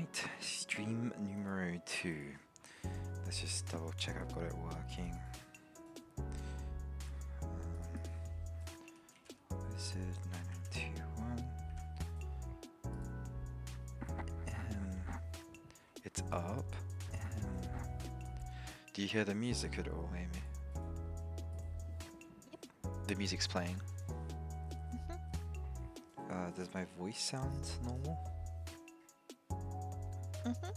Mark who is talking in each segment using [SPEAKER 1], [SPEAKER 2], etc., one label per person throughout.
[SPEAKER 1] Alright, stream numero 2. Let's just double check I've got it working. This is 9921. It's up. Do you hear the music at all, Amy?
[SPEAKER 2] Yep.
[SPEAKER 1] The music's playing.
[SPEAKER 2] Mm-hmm.
[SPEAKER 1] Does my voice sound normal?
[SPEAKER 2] Mm-hmm.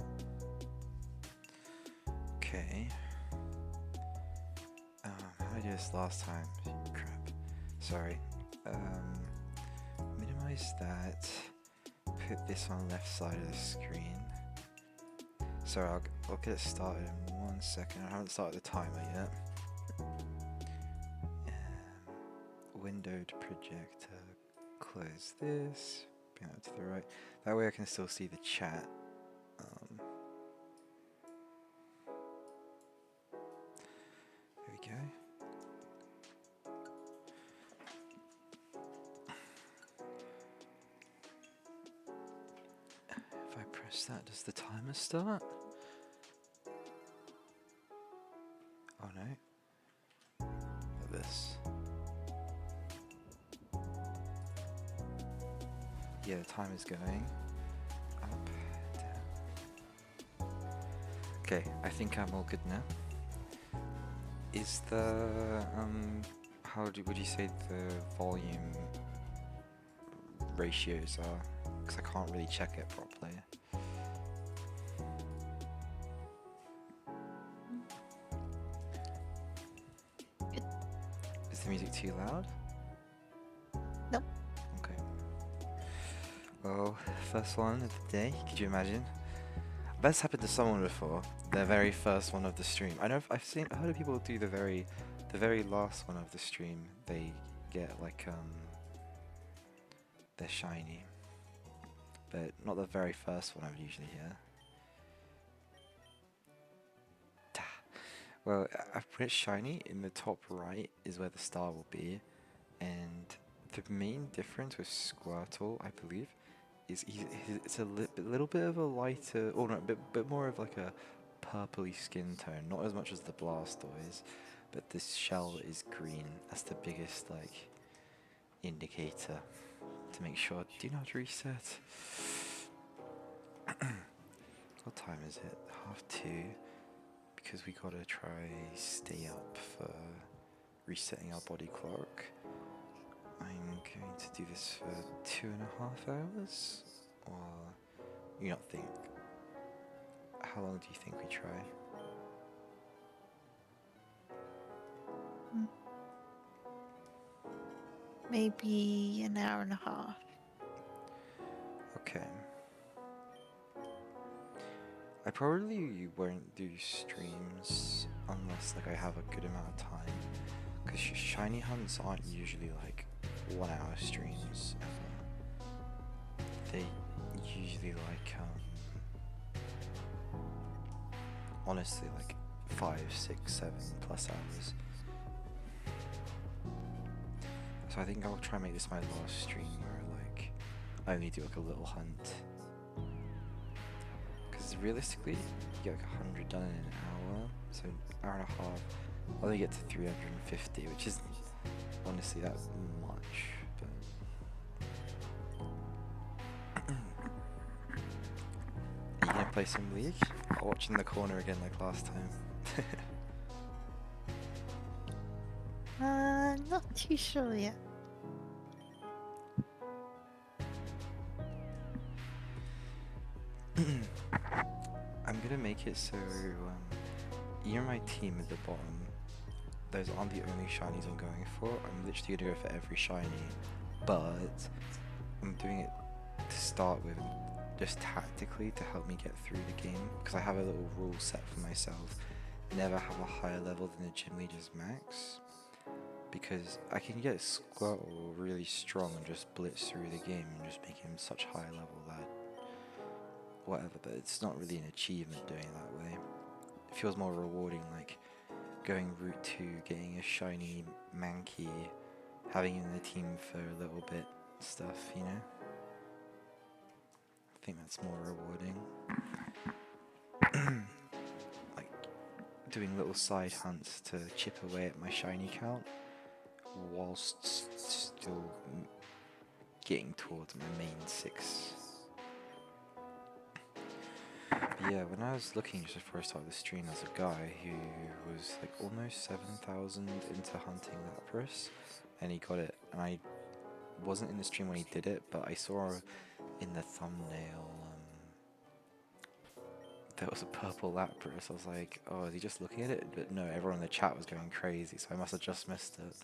[SPEAKER 1] Okay. How did I do this last time? Crap. Sorry. Minimize that. Put this on the left side of the screen. Sorry, I'll get it started in 1 second. I haven't started the timer yet. Windowed projector. Close this. Bring that to the right. That way I can still see the chat. There we go. If I press that, does the timer start? Oh no. Like this. Yeah, the timer's going. Up, down. Okay, I think I'm all good now. Is the would you say the volume ratios are? Because I can't really check it properly.
[SPEAKER 2] Good.
[SPEAKER 1] Is the music too loud?
[SPEAKER 2] Nope.
[SPEAKER 1] Okay. Well, first one of the day. Could you imagine? That's happened to someone before. The very first one of the stream. I know I've heard of people do the very last one of the stream. They get like they're shiny, but not the very first one I would usually hear. Well, I've put it shiny. In the top right is where the star will be, and the main difference with Squirtle, I believe, is it's a little bit of a lighter, or no, a bit more of like a purpley skin tone. Not as much as the Blastoise, but this shell is green. That's the biggest like indicator to make sure. Do you know how to reset? What time is it? 2:30. Because we gotta try stay up for resetting our body clock. I'm going to do this for 2.5 hours, or you not think? How long do you think we try?
[SPEAKER 2] Maybe an hour and a half.
[SPEAKER 1] Okay. I probably won't do streams unless like I have a good amount of time, because shiny hunts aren't usually like 1 hour streams ever. They usually like honestly like 5, 6, 7 plus hours. So I think I'll try and make this my last stream where like I only do like a little hunt. Because realistically, you get like 100 done in an hour, so an hour and a half. I'll only get to 350, which isn't honestly that much. But are you gonna play some League? I'll watch in the corner again like last time.
[SPEAKER 2] Not too sure yet.
[SPEAKER 1] I'm gonna make it so you're my team at the bottom. Those aren't the only shinies I'm going for. I'm literally gonna go for every shiny, but I'm doing it to start with, just tactically to help me get through the game. Because I have a little rule set for myself: never have a higher level than the gym leader's max. Because I can get Squirtle really strong and just blitz through the game and just make him such high level that whatever, but it's not really an achievement doing it that way. It feels more rewarding, like going Route 2, getting a shiny Mankey, having him in the team for a little bit stuff, you know? I think that's more rewarding. like doing little side hunts to chip away at my shiny count, whilst still getting towards my main 6. But yeah, when I was looking just before I started the stream, there's a guy who was like almost 7,000 into hunting Lapras, and he got it. And I wasn't in the stream when he did it, but I saw in the thumbnail there was a purple Lapras. I was like, oh, is he just looking at it? But no, everyone in the chat was going crazy, so I must have just missed it.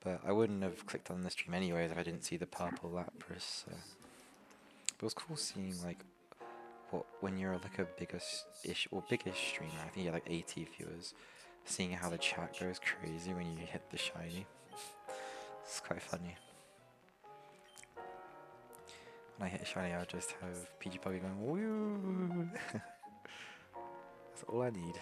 [SPEAKER 1] But I wouldn't have clicked on the stream anyways if I didn't see the purple Lapras. So. But it was cool seeing like when you're like a biggest streamer. I think you're like 80 viewers. Seeing how the chat goes crazy when you hit the shiny. It's quite funny. When I hit a shiny, I'll just have PG Puggy going woo. That's all I need.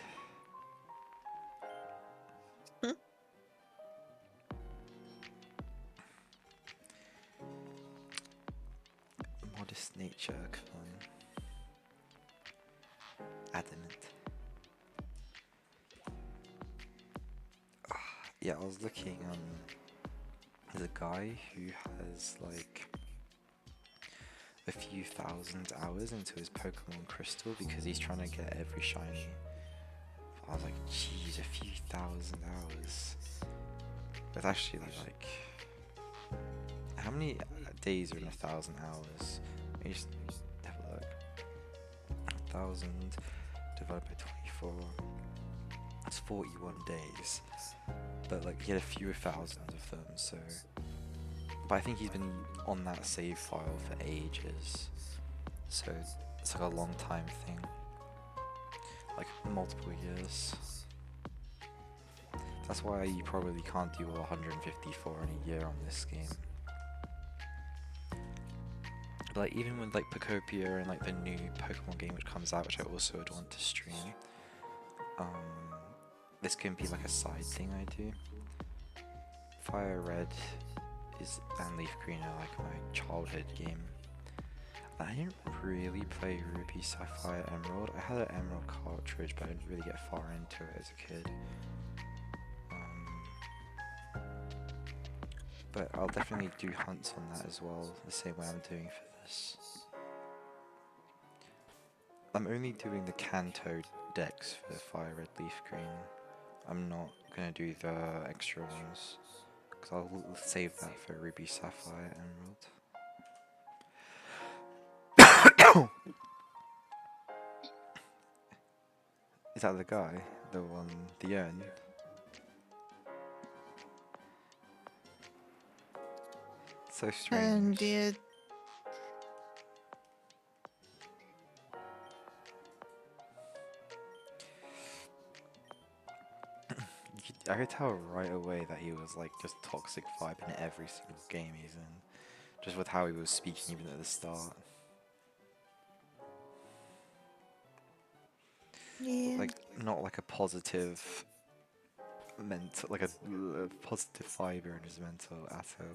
[SPEAKER 1] Modest nature, come on. Adamant. Yeah, I was looking, there's a guy who has like a few thousand hours into his Pokemon Crystal because he's trying to get every shiny. I was like, geez, a few thousand hours. That's actually like, how many days are in 1,000 hours? Let me just have a look. 1,000 divided by 24. That's 41 days. But like, he had a few thousands of them, so. But I think he's been on that save file for ages. So it's like a long time thing. Like multiple years. That's why you probably can't do 154 in a year on this game. But like even with like Pokopia and like the new Pokemon game which comes out, which I also would want to stream, this can be like a side thing I do. Fire Red and Leaf Green are like my childhood game. I didn't really play Ruby, Sapphire, Emerald. I had an Emerald cartridge, but I didn't really get far into it as a kid. But I'll definitely do hunts on that as well, the same way I'm doing for this. I'm only doing the Kanto decks for Fire Red, Leaf Green. I'm not gonna do the extra ones, because I'll save that for Ruby, Sapphire, Emerald. Is that the guy? The one, the urn? So strange.
[SPEAKER 2] Dude.
[SPEAKER 1] I could tell right away that he was like just toxic vibe in every single game he's in. Just with how he was speaking even at the start.
[SPEAKER 2] Yeah.
[SPEAKER 1] Like, not like a positive like a positive fiber in his mental at all.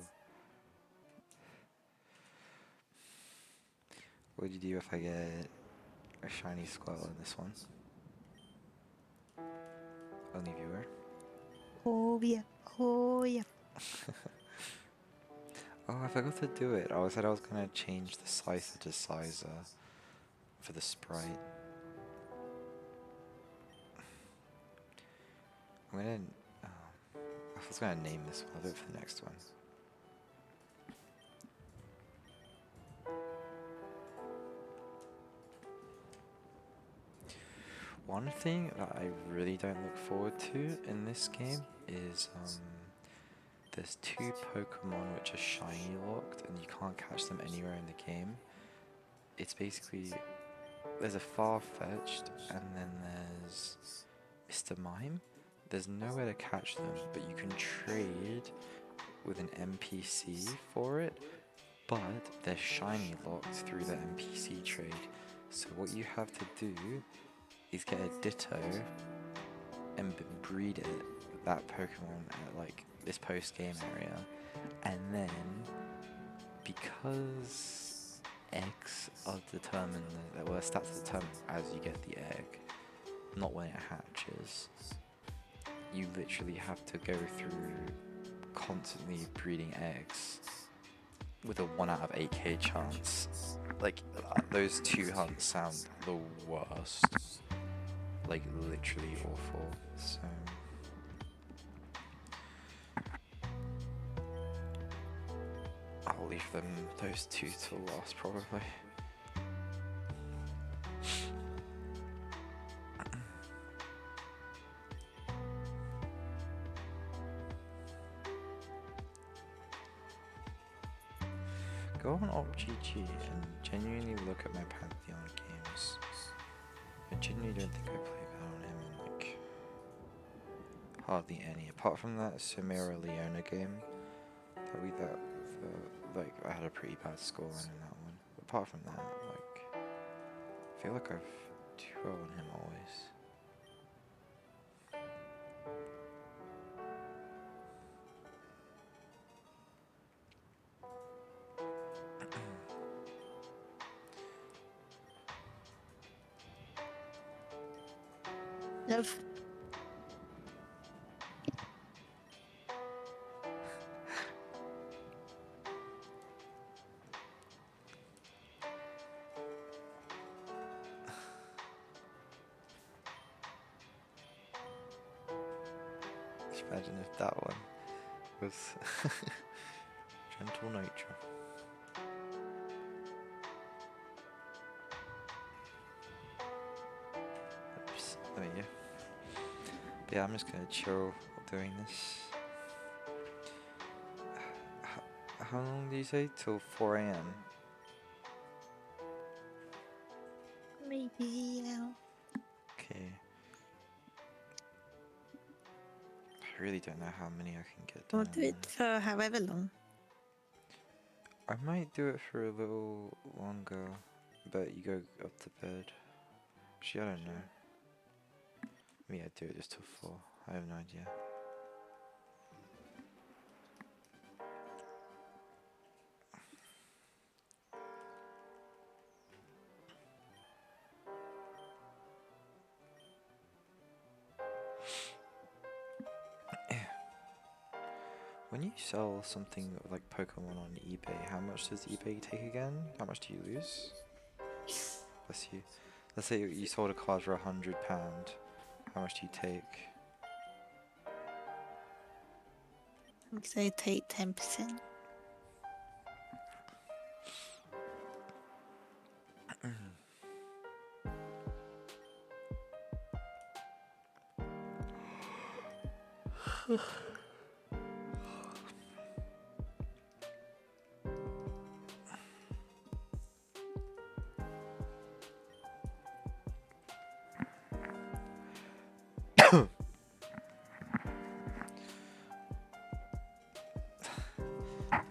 [SPEAKER 1] What would you do if I get a shiny Squirtle in this one? Only viewer.
[SPEAKER 2] Oh yeah. Oh yeah.
[SPEAKER 1] Oh, I forgot to do it. I said I was gonna change the Scyther to Sizer for the sprite. I'm gonna. I was gonna name this one. I'll do it for the next one. One thing that I really don't look forward to in this game is there's 2 Pokemon which are shiny locked and you can't catch them anywhere in the game. It's basically, there's a Farfetch'd and then there's Mr. Mime. There's nowhere to catch them, but you can trade with an NPC for it, but they're shiny locked through the NPC trade. So what you have to do is get a Ditto and breed it, that Pokemon at like this post-game area, and then because eggs are determined, well, stats are determined as you get the egg, not when it hatches. You literally have to go through constantly breeding eggs with a 1 out of 8k chance. Like, those 2 hunts sound the worst. Like, literally awful. So I'll leave those 2 till last, probably. Go on OpGG and genuinely look at my Pantheon games. I genuinely don't think I play that on him, like, hardly any. Apart from that Samira Leona game, like, I had a pretty bad score in that one. But apart from that, like, I feel like I've do well on him always.
[SPEAKER 2] Love.
[SPEAKER 1] Just imagine if that one was gentle nature. Oops, there you go. But yeah, I'm just gonna chill while doing this. How long do you say? Till 4 AM?
[SPEAKER 2] Maybe, yeah.
[SPEAKER 1] Okay. I really don't know how many I can get done.
[SPEAKER 2] We'll do it for however long.
[SPEAKER 1] I might do it for a little longer, but you go up to bed. Actually, I don't know. Maybe I'd do it just till 4. I have no idea. When you sell something like Pokemon on eBay, how much does eBay take again? How much do you lose? Bless you. Let's say you sold a card for £100. How much do you take?
[SPEAKER 2] So I take 10%.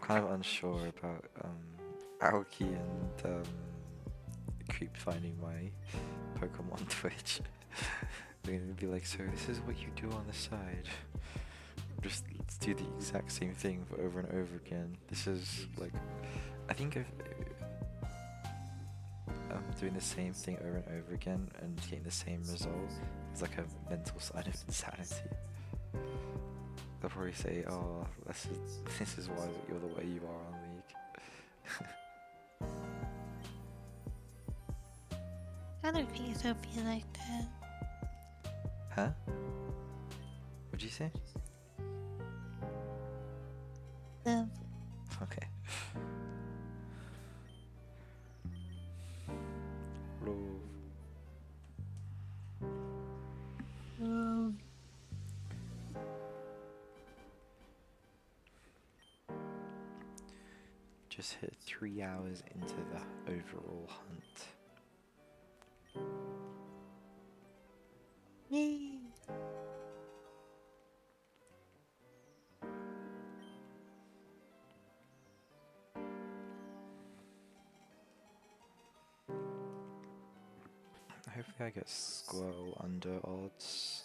[SPEAKER 1] Kind of unsure about Aoki and Creep finding my Pokemon Twitch. They're gonna be like, so this is what you do on the side. Just let's do the exact same thing over and over again. This is like, I think I'm doing the same thing over and over again and getting the same result. It's like a mental side of insanity. They'll probably say, oh, this is why you're the way you are on League.
[SPEAKER 2] I don't think it'll be like that.
[SPEAKER 1] Huh? What'd you say?
[SPEAKER 2] Love.
[SPEAKER 1] Okay. Love. Just hit 3 hours into the overall hunt.
[SPEAKER 2] Yay.
[SPEAKER 1] Hopefully I get Squirtle under odds.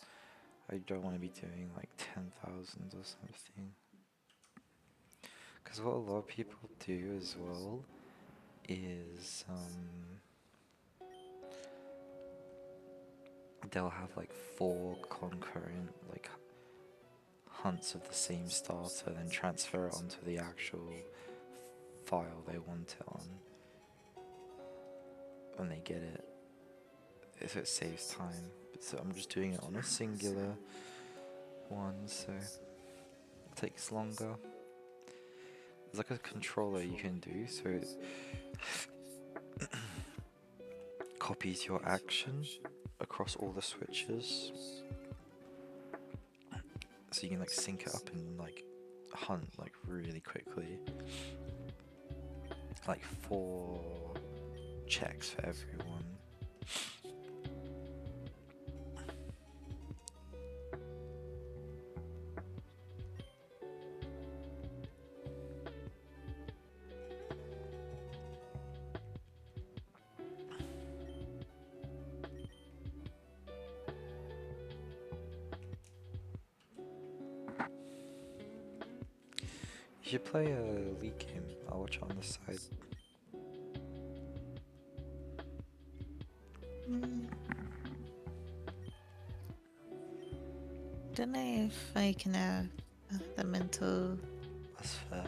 [SPEAKER 1] I don't want to be doing like 10,000 or something. Because what a lot of people do as well is they'll have like 4 concurrent like hunts of the same starter, then transfer it onto the actual file they want it on when they get it, if it saves time. So I'm just doing it on a singular one, so it takes longer. There's like a controller you can do, so it copies your action across all the switches, so you can like sync it up and like hunt like really quickly. Like 4 checks for everyone. You should play a League game. I'll watch it on the side.
[SPEAKER 2] Don't know if I can have the mental
[SPEAKER 1] That's fair.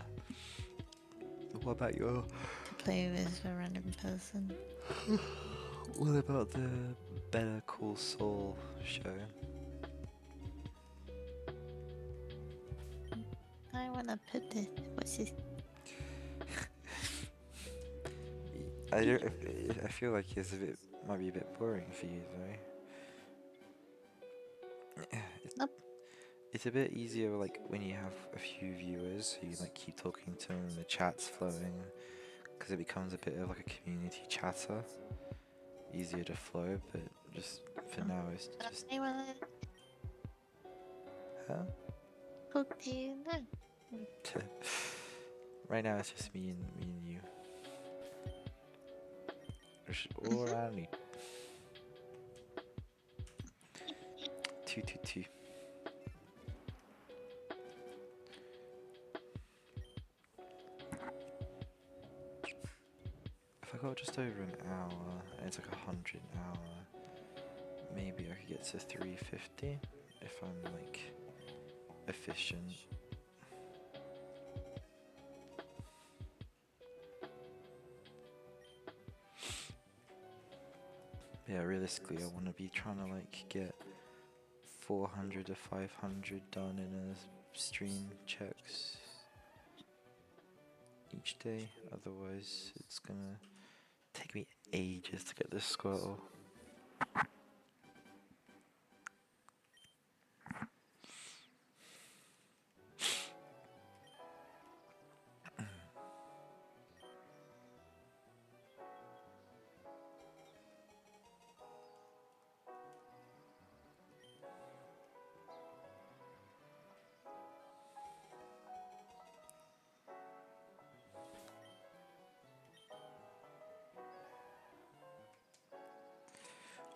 [SPEAKER 1] What about your...
[SPEAKER 2] to play with a random person.
[SPEAKER 1] What about the Better Call Saul show?
[SPEAKER 2] I wanna put it. What's it?
[SPEAKER 1] I feel like it's might be a bit boring for you though.
[SPEAKER 2] Nope.
[SPEAKER 1] It's a bit easier like when you have a few viewers who you like keep talking to and the chat's flowing, because it becomes a bit of like a community chatter. Easier to flow, but just for now it's just...
[SPEAKER 2] I wanna
[SPEAKER 1] Huh?
[SPEAKER 2] talk to you now.
[SPEAKER 1] Right now it's just me and you. Which is all I need. 222. If I got just over an hour, and it's like 100 an hour, maybe I could get to 350 if I'm like efficient. Yeah, realistically I want to be trying to like get 400 to 500 done in a stream checks each day, otherwise it's gonna take me ages to get this Squirtle.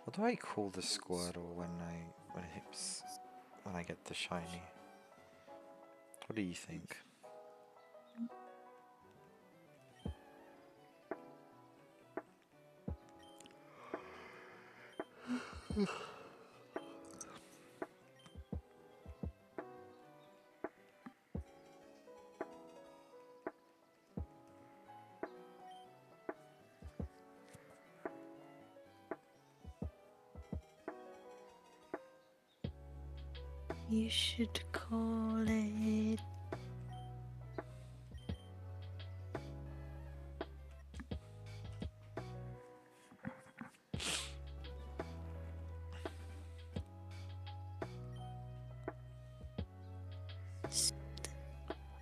[SPEAKER 1] What do I call the Squirtle when I get the shiny? What do you think?
[SPEAKER 2] You should call it.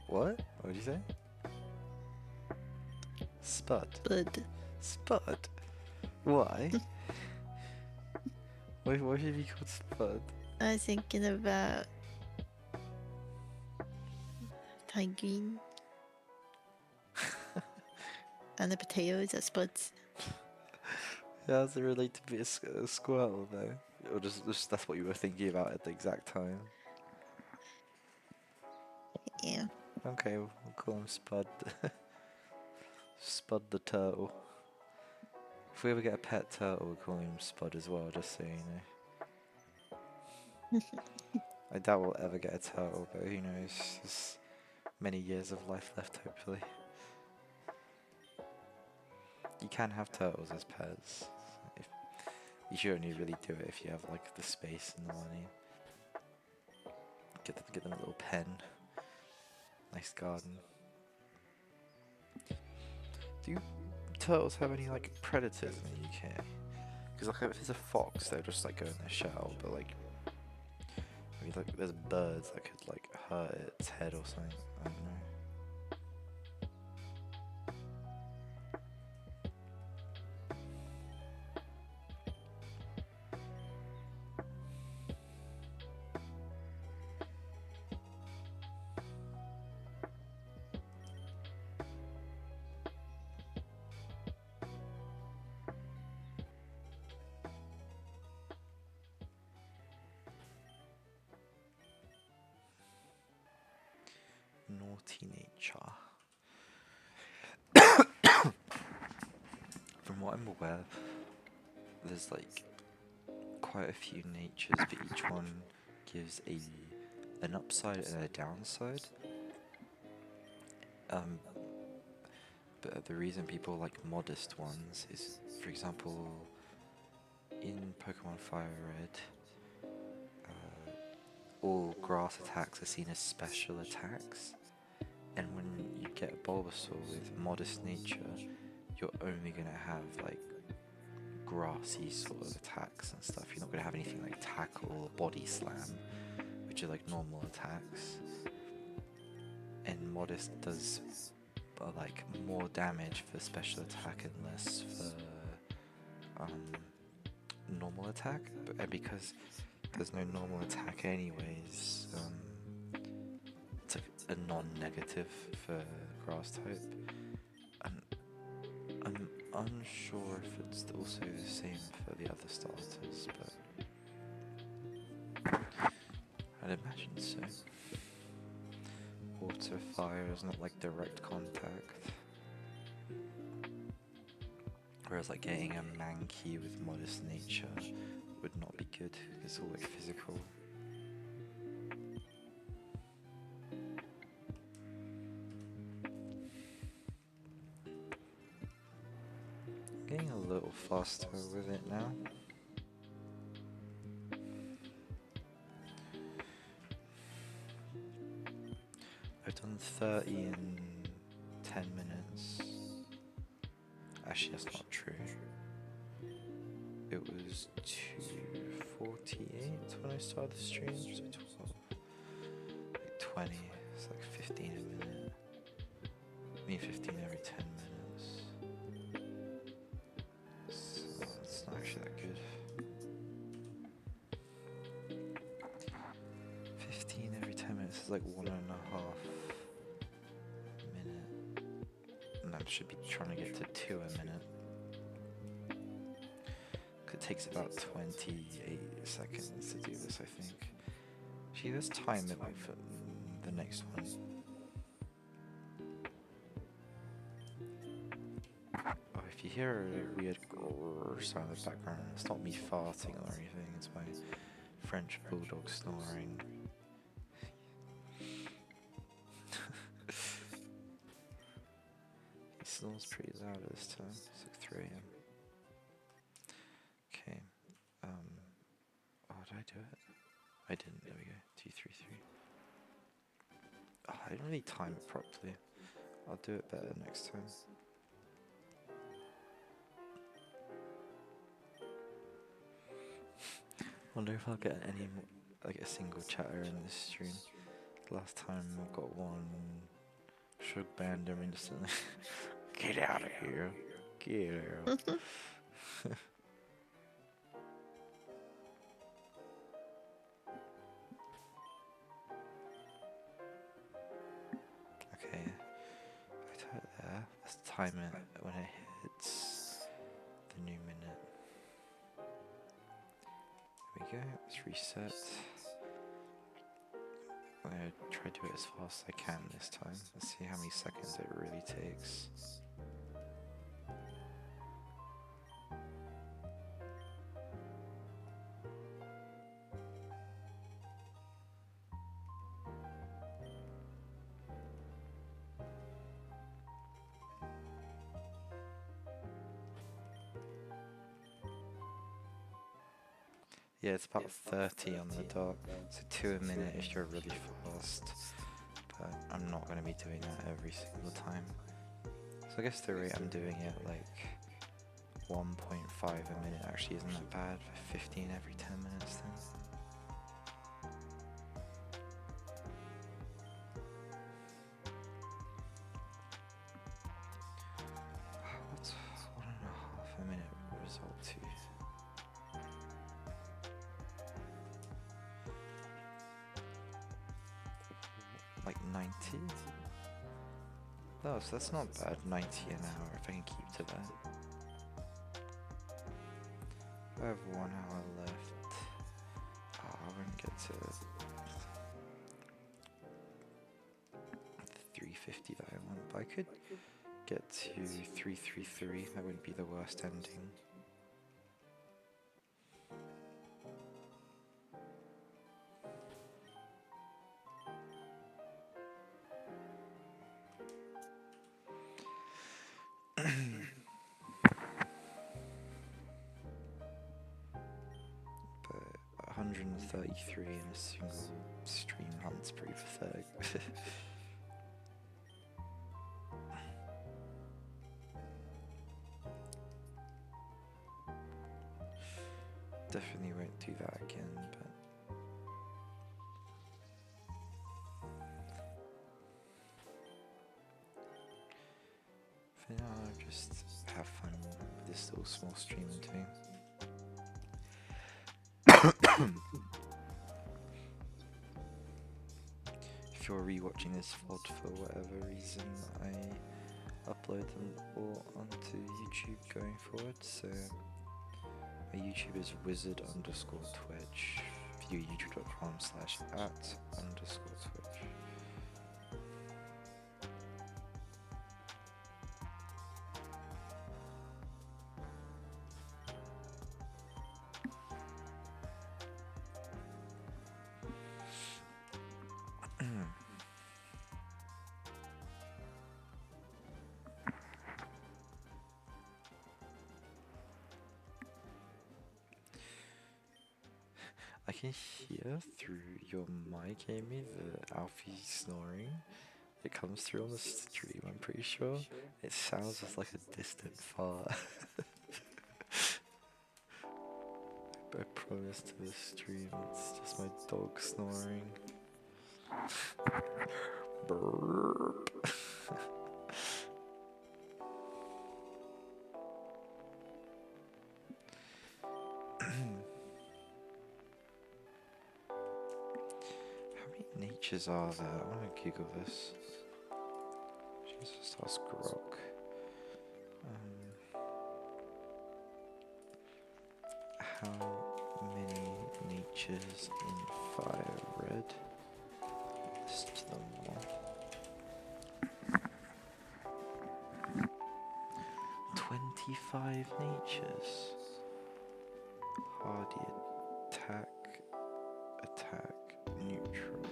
[SPEAKER 1] What? What did you say? Spud.
[SPEAKER 2] Spud.
[SPEAKER 1] Spud? Why? Why should he be called Spud?
[SPEAKER 2] I was thinking about Thai green and the potatoes are spuds.
[SPEAKER 1] How does it relate to be a Squirtle though? Or just that's what you were thinking about at the exact time?
[SPEAKER 2] Yeah.
[SPEAKER 1] Okay, we'll call him Spud. Spud the turtle. If we ever get a pet turtle, we'll call him Spud as well, just so you know. I doubt we'll ever get a turtle, but who knows? There's many years of life left, hopefully. You can have turtles as pets. If, you should only really do it if you have like the space and the money. Get them a little pen. Nice garden. Do turtles have any like predators in the UK? Because like if it's a fox, they'll just like go in their shell. But like, maybe like there's birds that could like hurt its head or something. I don't know. Naughty nature. From what I'm aware, there's like quite a few natures, but each one gives an upside and a downside. But the reason people like modest ones is, for example, in Pokemon Fire Red, all grass attacks are seen as special attacks, and when you get a Bulbasaur with modest nature, you're only gonna have like grassy sort of attacks and stuff. You're not gonna have anything like tackle or body slam, which are like normal attacks. And modest does like more damage for special attack and less for normal attack. And because there's no normal attack anyways, it's like a non-negative for grass type. And I'm unsure if it's also the same for the other starters, but I'd imagine so. Water, fire is not like direct contact. Whereas like getting a Mankey with modest nature would not be good, it's all like physical. Getting a little faster with it now. I've done 30 in 10 minutes. Actually, that's not true. It was 2:48 when I started the stream, so 12, like 20, it's like 15 a minute. I mean 15 every 10 minutes. So it's not actually that good. 15 every 10 minutes is like 1.5 minute. And I should be trying to get to 2 a minute. It takes about 28 seconds to do this, I think. Actually, let's time it like for the next one. Oh, if you hear a weird sound in the background, it's not me farting or anything, it's my French bulldog snoring. He snores pretty loud at this time, it's like 3 AM. Okay, oh, did I do it? I didn't, there we go, 233. Oh, I didn't really time it properly. I'll do it better next time. Wonder if I'll get any more, like a single chatter in this stream. Last time I got one, shook banned him instantly. Get out of here. Get out. Okay, I do it there. Let's time it when it hits the new minute. There we go, let's reset. I'm gonna try to do it as fast as I can this time. Let's see how many seconds it really takes. Yeah, it's about 30 on the dot, so 2 a minute if you're really fast, but I'm not going to be doing that every single time. So I guess the rate I'm doing it, like 1.5 a minute, actually isn't that bad for 15 every 10 minutes then. What's 1.5 a minute result to? Like 90? Oh, so that's not bad, 90 an hour if I can keep to that. I have 1 hour left. Oh, I wouldn't get to 350 that I want, but I could get to 333, that wouldn't be the worst ending. But 133 in a single stream hunt's pretty pathetic. Definitely won't do that again, but for now I'll just have fun with this little small stream I'm doing. If you're rewatching this VOD for whatever reason, I upload them all onto YouTube going forward, so my YouTube is wizard_twitch, youtube.com/@_twitch. I can hear through your mic, Amy, the Alfie snoring. It comes through on the stream, I'm pretty sure. It sounds just like a distant fart. I promise to the stream, it's just my dog snoring. Burp. Natures are there? I want to Google this. Just ask Grok. How many natures in Fire Red? List them all. 25 natures. Hardy attack, neutral.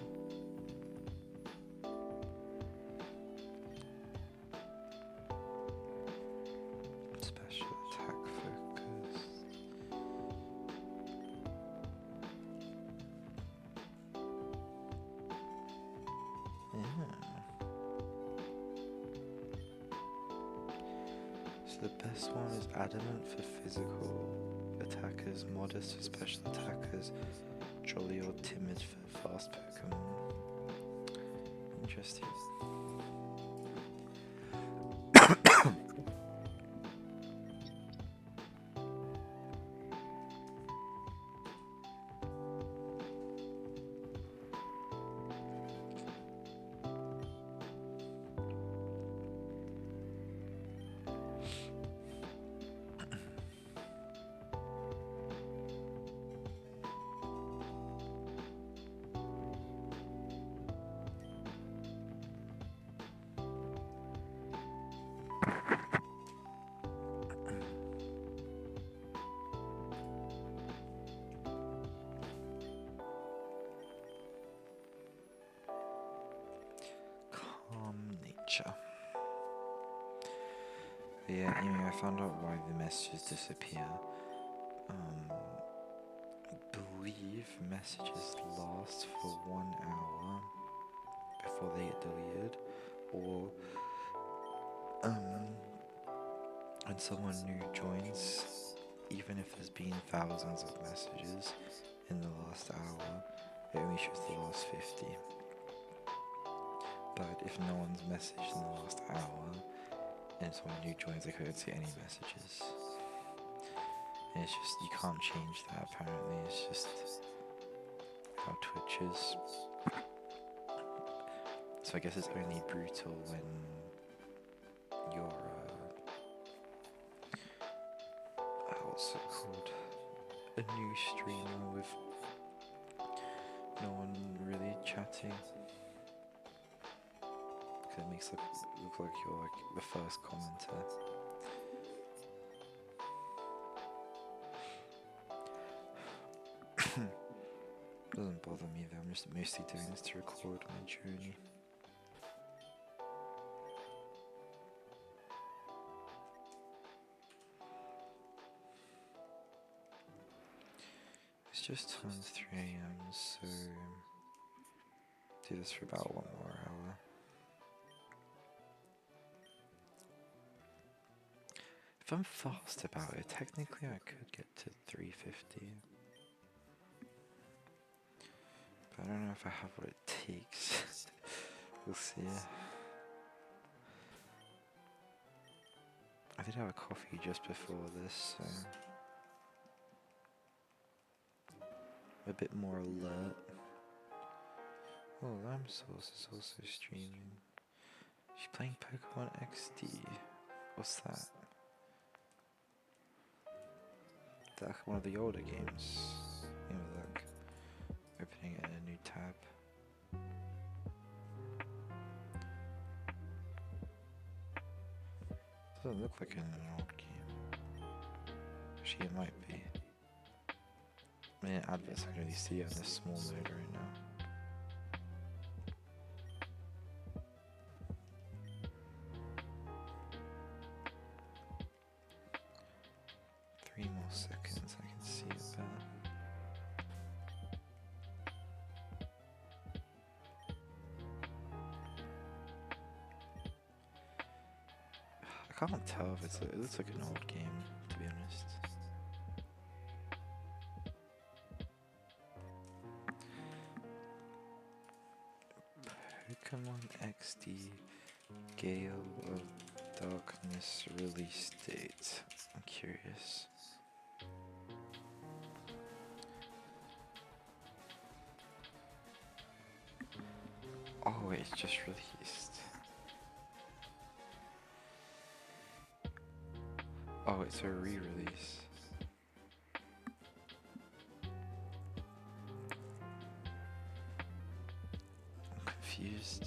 [SPEAKER 1] Special attack focus. Yeah. So the best one is adamant for physical attackers, modest for special attackers, jolly or timid for fast Pokemon. Interesting. Yeah, anyway, I found out why the messages disappear. believe messages last for 1 hour before they get deleted, or when someone new joins, even if there's been thousands of messages in the last hour, it only shows the last 50. But if no one's messaged in the last hour and someone new joins, they couldn't see any messages. And it's just, you can't change that apparently, it's just how Twitch is. So I guess it's only brutal when you're, what's it called? A new streamer with no one really chatting. Because it makes it look like you're like the first commenter. Doesn't bother me though, I'm just mostly doing this to record my journey. It's just turned 3 AM, so do this for about 1 more hour. If I'm fast about it, technically I could get to 350. But I don't know if I have what it takes. We'll see. I did have a coffee just before this, so I'm a bit more alert. Oh, Lamb Sauce is also streaming. She's playing Pokemon XD. What's that? Is that like one of the older games? You know, like opening it in a new tab. Doesn't look like an old game. Actually, it might be. I mean, adverts I can really see it in this small mode right now. Three more seconds, I can see it better. I can't tell if it looks like an old game, to be honest. Pokemon XD Gale of Darkness release date. I'm curious. Oh, it's just released. Oh, it's a re-release. I'm confused.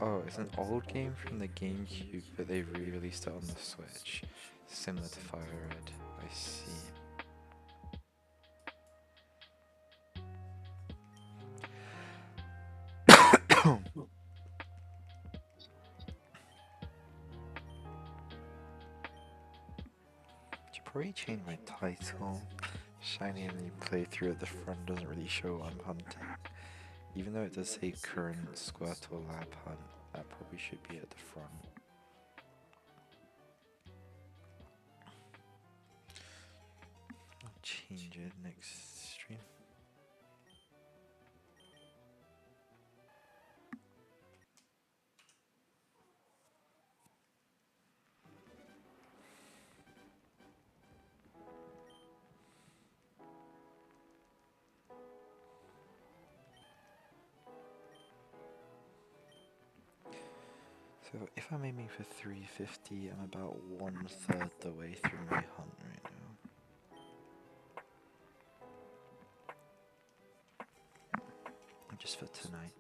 [SPEAKER 1] Oh, it's an old game from the GameCube, but they've re-released it on the Switch. Similar to Fire Red, I see. Should probably change my title. Shiny and you play through at the front doesn't really show I'm hunting. Even though it does say current Squirtle lab hunt, that probably should be at the front. I'll change it next stream. So if I'm aiming for 350, I'm about 1/3 the way through my hunt right now. Just for tonight.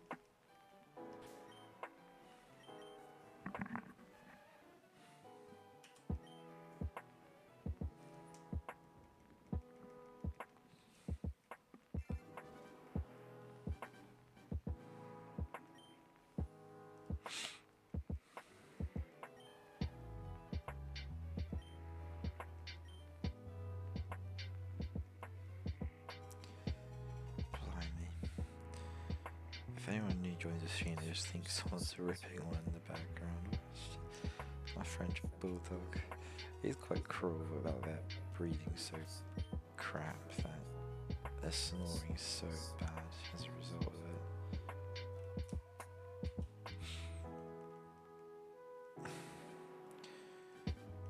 [SPEAKER 1] joins the stream, they just think someone's ripping one in the background. My French bulldog. He's quite cruel about that breathing so crap that they're snoring so bad as a result of it.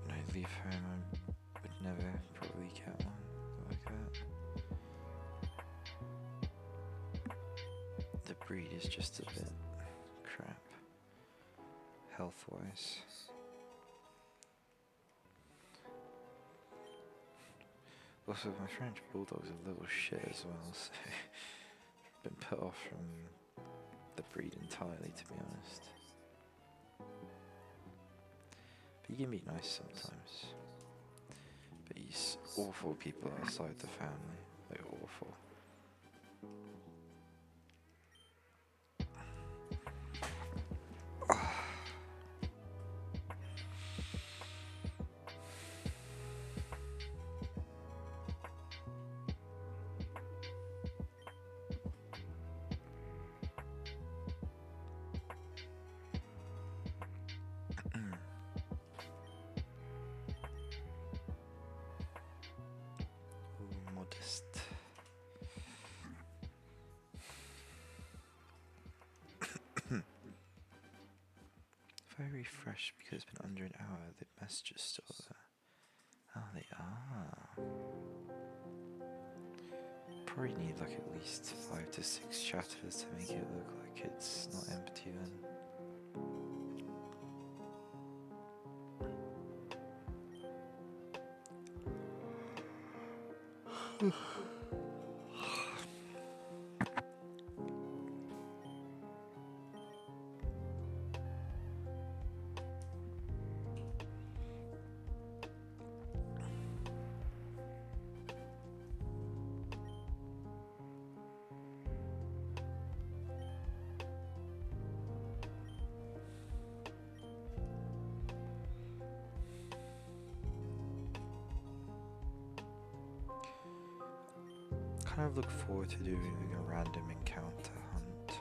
[SPEAKER 1] When I leave home, I would never probably get one like that. The breed is just a bit crap, health-wise. Also, my French bulldog's a little shit as well, so I've been put off from the breed entirely, to be honest. But he can be nice sometimes. But he's awful people outside the family, like awful. Modest. If I refresh because it's been under an hour, the messages still there. Oh, they are. Probably need like at least 5 to 6 chatters to make it look like it's not empty then. Kind of look forward to doing a random encounter hunt.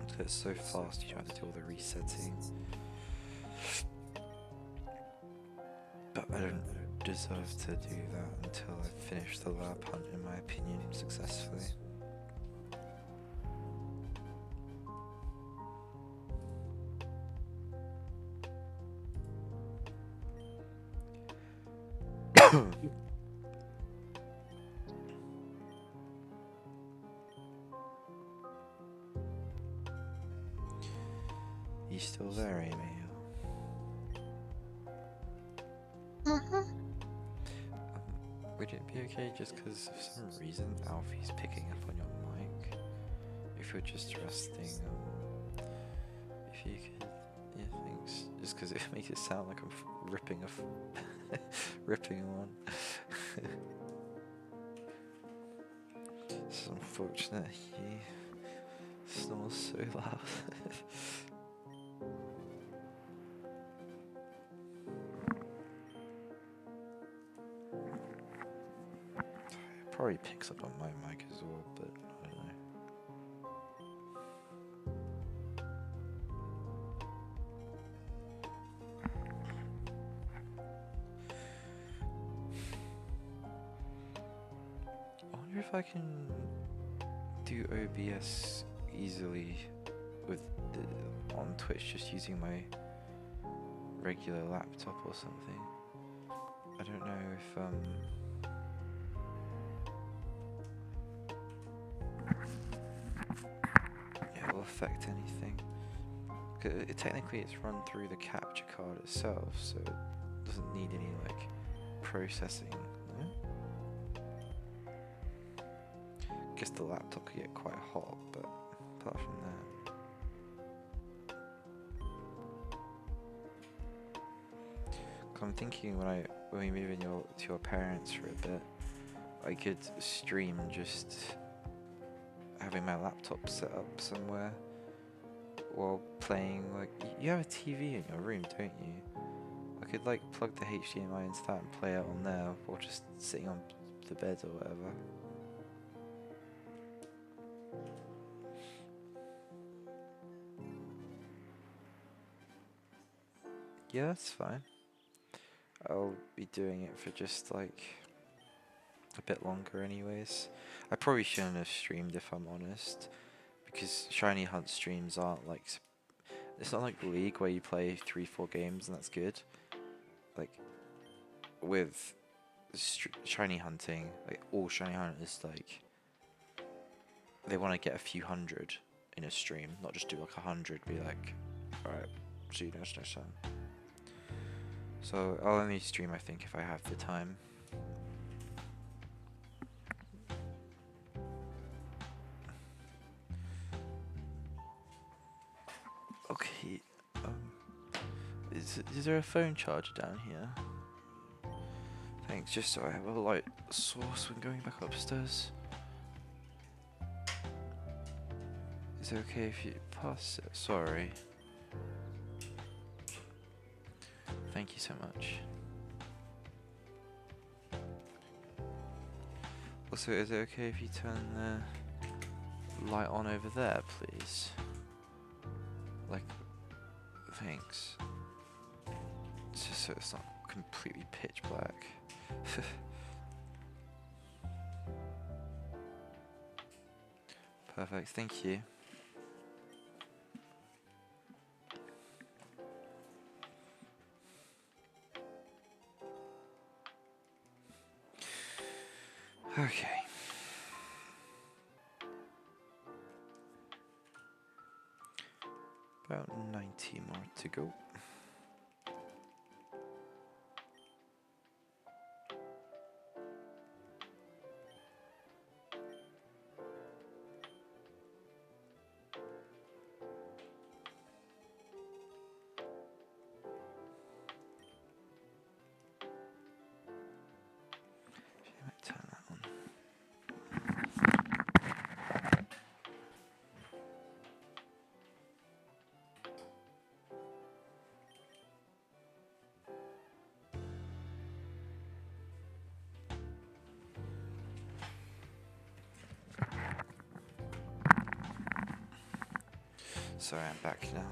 [SPEAKER 1] Because it's so fast, you have to do all the resetting. But I don't deserve to do that until I finish the lab hunt, in my opinion, successfully. You still there, Amy? Would it be okay just because for some reason Alfie's picking up on your mic? If you're just resting, if you could, yeah, thanks. Just because it makes it sound like I'm ripping ripping one. It's unfortunate he snores so loud. Probably picks up on my mic as well, but I don't know. I wonder if I can do OBS easily with on Twitch just using my regular laptop or something. I don't know if it'll affect anything. Technically it's run through the capture card itself, so it doesn't need any like processing. No? Guess the laptop could get quite hot, but apart from that. I'm thinking when we move in to your parents for a bit, I could stream just having my laptop set up somewhere while playing. Like, you have a TV in your room, don't you? I could like plug the HDMI into that and play it on there, or just sitting on the bed or whatever. Yeah, that's fine. I'll be doing it for just like a bit longer anyways. I probably shouldn't have streamed if I'm honest, because Shiny Hunt streams aren't like it's not like League where you play 3-4 games and that's good. Like with shiny hunting, like all shiny hunters, like they want to get a few hundred in a stream, not just do like 100. Be like, all right, see you next time. So I'll only stream, I think, if I have the time. Okay. Is there a phone charger down here? Thanks, just so I have a light source when going back upstairs. Is it okay if you pass it? Sorry. Thank you so much. Also, is it okay if you turn the light on over there, please? Like, thanks. It's just so it's not completely pitch black. Perfect, thank you. Okay. About 90 more to go. She might turn that on. Sorry, I'm back now.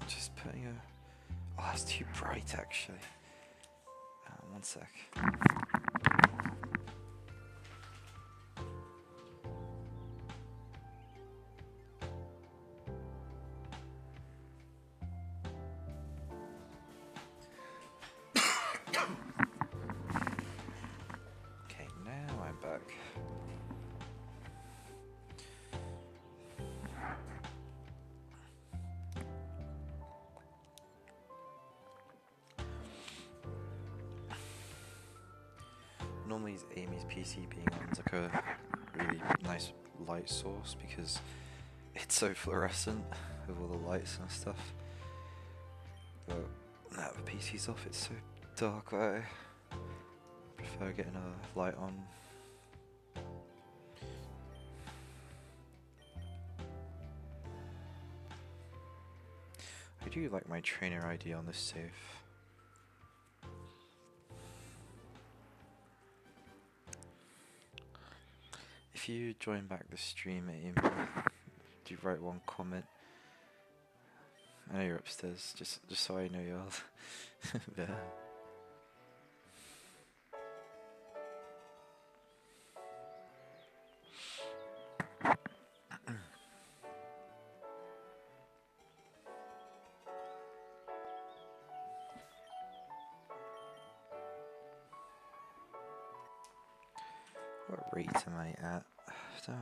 [SPEAKER 1] Just putting a... Oh, that's too bright, actually. One sec. Okay, now I'm back. Normally Amy's PC being on is like a really nice light source because it's so fluorescent with all the lights and stuff. But now the PC's off, it's so dark that I prefer getting a light on. I do like my trainer ID on this save. If you join back the stream, Amy, do write one comment. I know you're upstairs, just so I know you're there. What rate am I at? After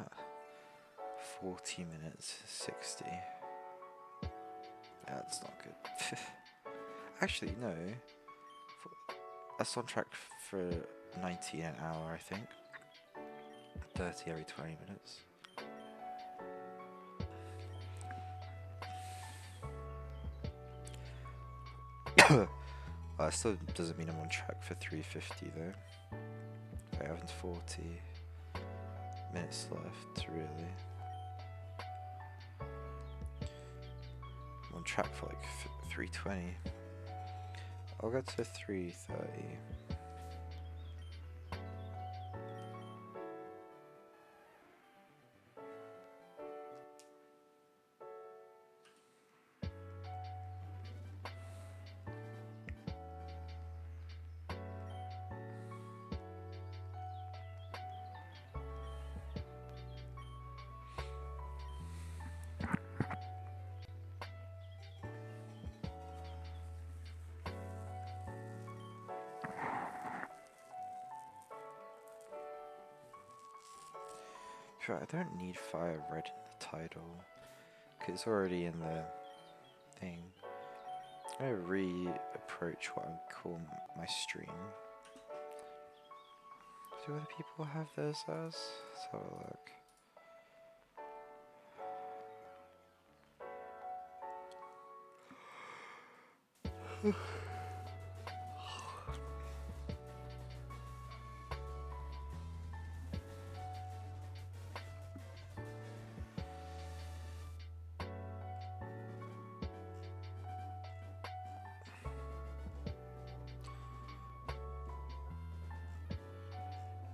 [SPEAKER 1] 40 minutes, 60. Yeah, that's not good. Actually, no. That's on track for 90 an hour, I think. 30 every 20 minutes. That still doesn't mean I'm on track for 350 though. I have 40 minutes left, really. I'm on track for like 320. I'll get to 330. I don't need fire red in the title, because it's already in the thing. I'm gonna re-approach what I call my stream. Do other people have theirs as? Let's have a look.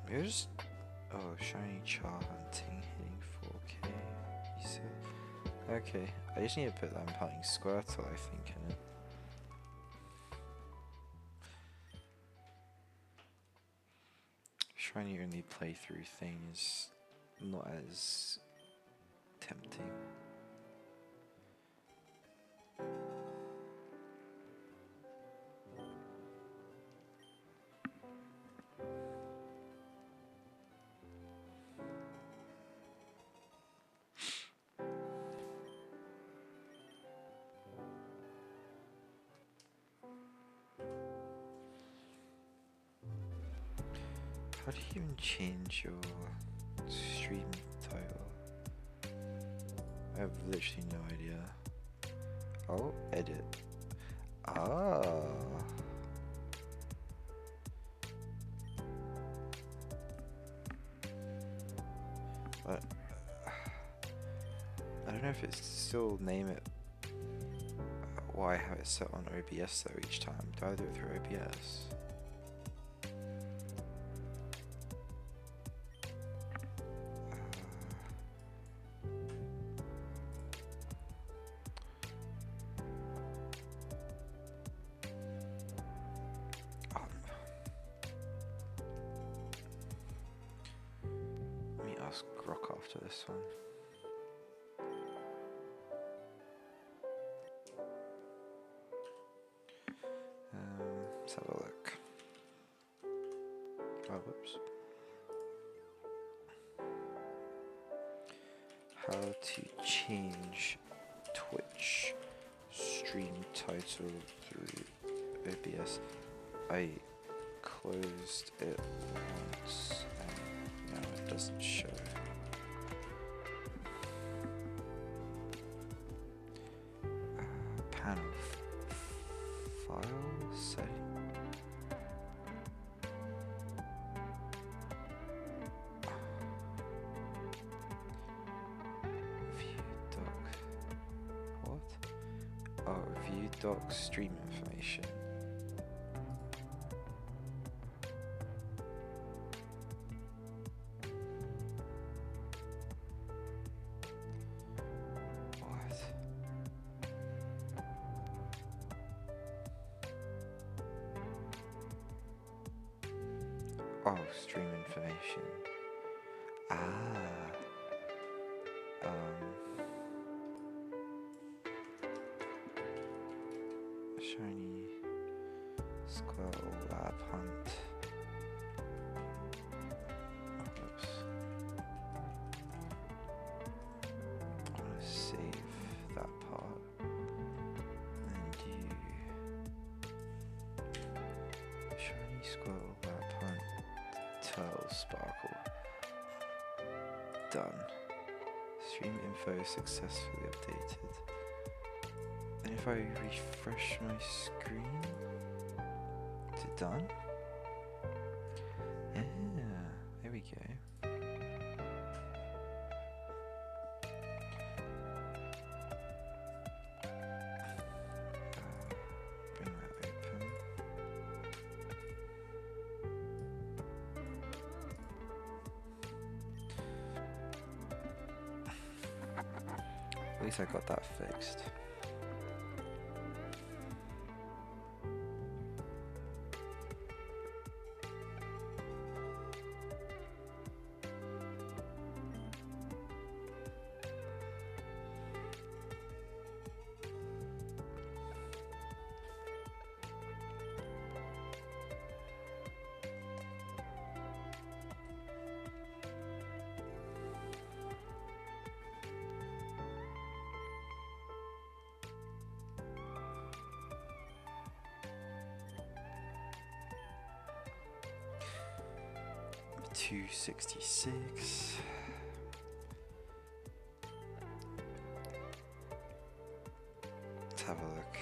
[SPEAKER 1] Here's shiny char hunting hitting 4K. You said okay. I just need to put that I'm playing Squirtle, I think, in it. Shiny only playthrough thing is not as tempting. How do you even change your stream title? I have literally no idea. Oh, edit. Ah. I don't know if it's still name it. Why have it set on OBS though each time? Do I do it through OBS? Let me ask Grok after this one. Let's have a look. Oh, whoops. How to change Twitch stream title through OBS. I closed it once and now it doesn't show. Panel file setting. View doc. What? Oh, view doc stream information. Oh, stream information. Shiny Squirtle lab hunt. Oops. I'm gonna save that part. And Shiny Squirtle lab hunt. Turtle Sparkle. Done. Stream info successfully updated. And if I refresh my screen, is it done? Yeah, there we go. Bring that open. At least I got that fixed. 266. Let's have a look.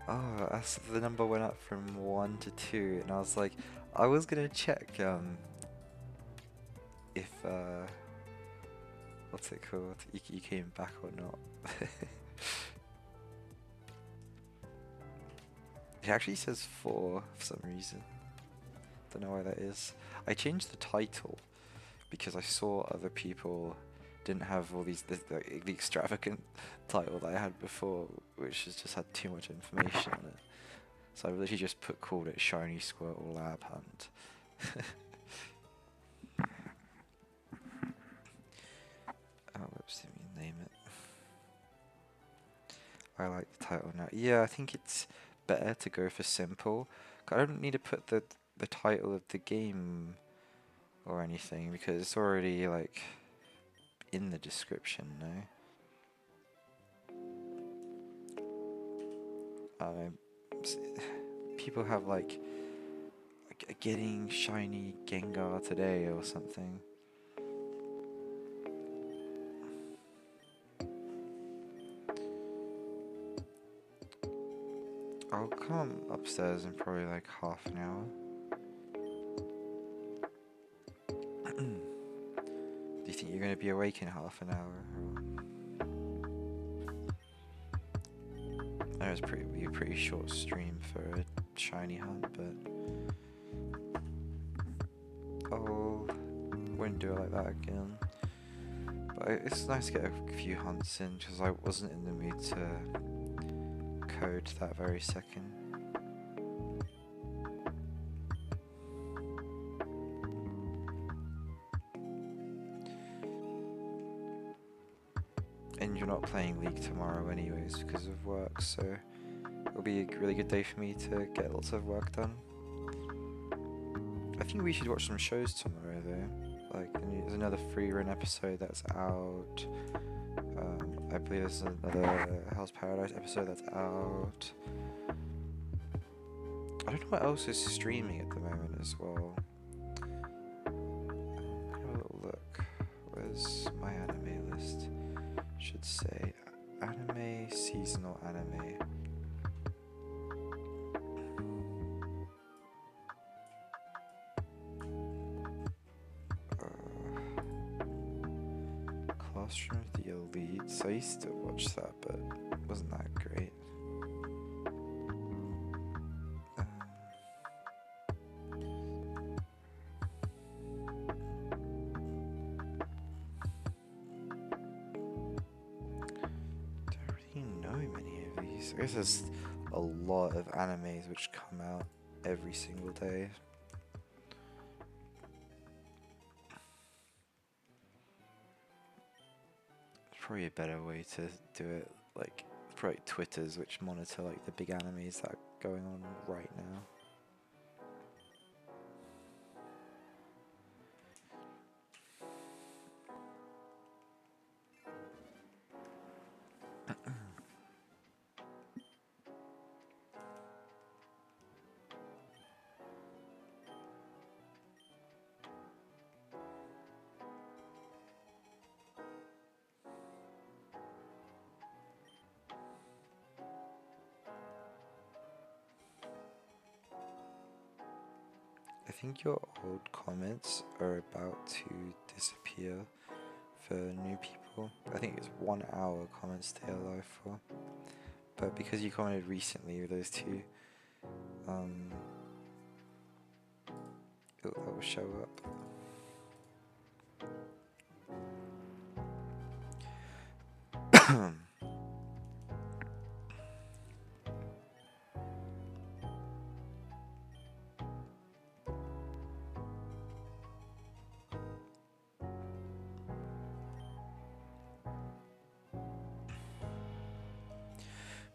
[SPEAKER 1] Oh, that's, the number went up from 1 to 2, and I was like, I was gonna check if what's it called? You came back or not? It actually says 4 for some reason. Don't know why that is. I changed the title because I saw other people didn't have all these the extravagant title that I had before, which has just had too much information on it. So I literally just called it Shiny Squirtle Lab Hunt. Oh, whoops, didn't mean name it. I like the title now. Yeah, I think it's better to go for simple. I don't need to put the title of the game or anything because it's already like in the description now. People have like getting shiny Gengar today or something. I'll come upstairs in probably like half an hour. Do you think you're going to be awake in half an hour? I know it's be a pretty short stream for a shiny hunt, but wouldn't do it like that again. But it's nice to get a few hunts in because I wasn't in the mood to code that very second. And you're not playing League tomorrow anyways because of work, so it'll be a really good day for me to get lots of work done. I think we should watch some shows tomorrow though. Like, there's another free run episode that's out. I believe there's another Hell's Paradise episode that's out. I don't know what else is streaming at the moment as well. Have a little look. Where's my anime list? Should say anime, seasonal anime. Classroom of the Elites. I used to watch that, but it wasn't that great. Don't really know many of these. I guess there's a lot of animes which come out every single day. Probably a better way to do it, like probably Twitters which monitor like the big animes that are going on right now. I think your old comments are about to disappear for new people. I think it's 1 hour comments stay alive for. But because you commented recently with those two, that will show up.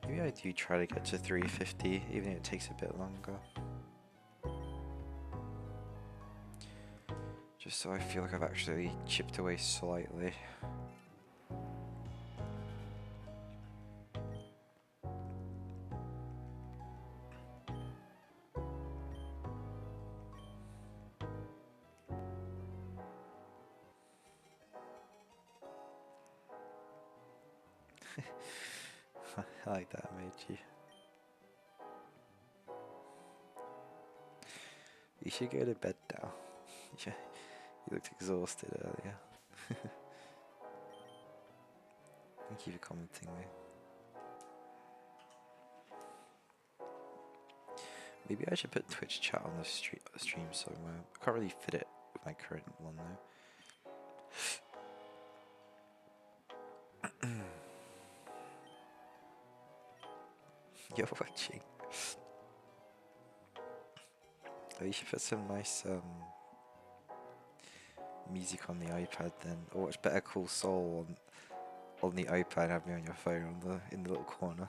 [SPEAKER 1] Maybe I do try to get to 350, even if it takes a bit longer. Just so I feel like I've actually chipped away slightly. I like that emoji. You should go to bed now. You looked exhausted earlier. Thank you for commenting, mate. Maybe I should put Twitch chat on the stream somewhere. I can't really fit it with my current one though. You're watching. Oh, you should put some nice music on the iPad then, or watch Better Call Saul on the iPad. Have me on your phone in the little corner.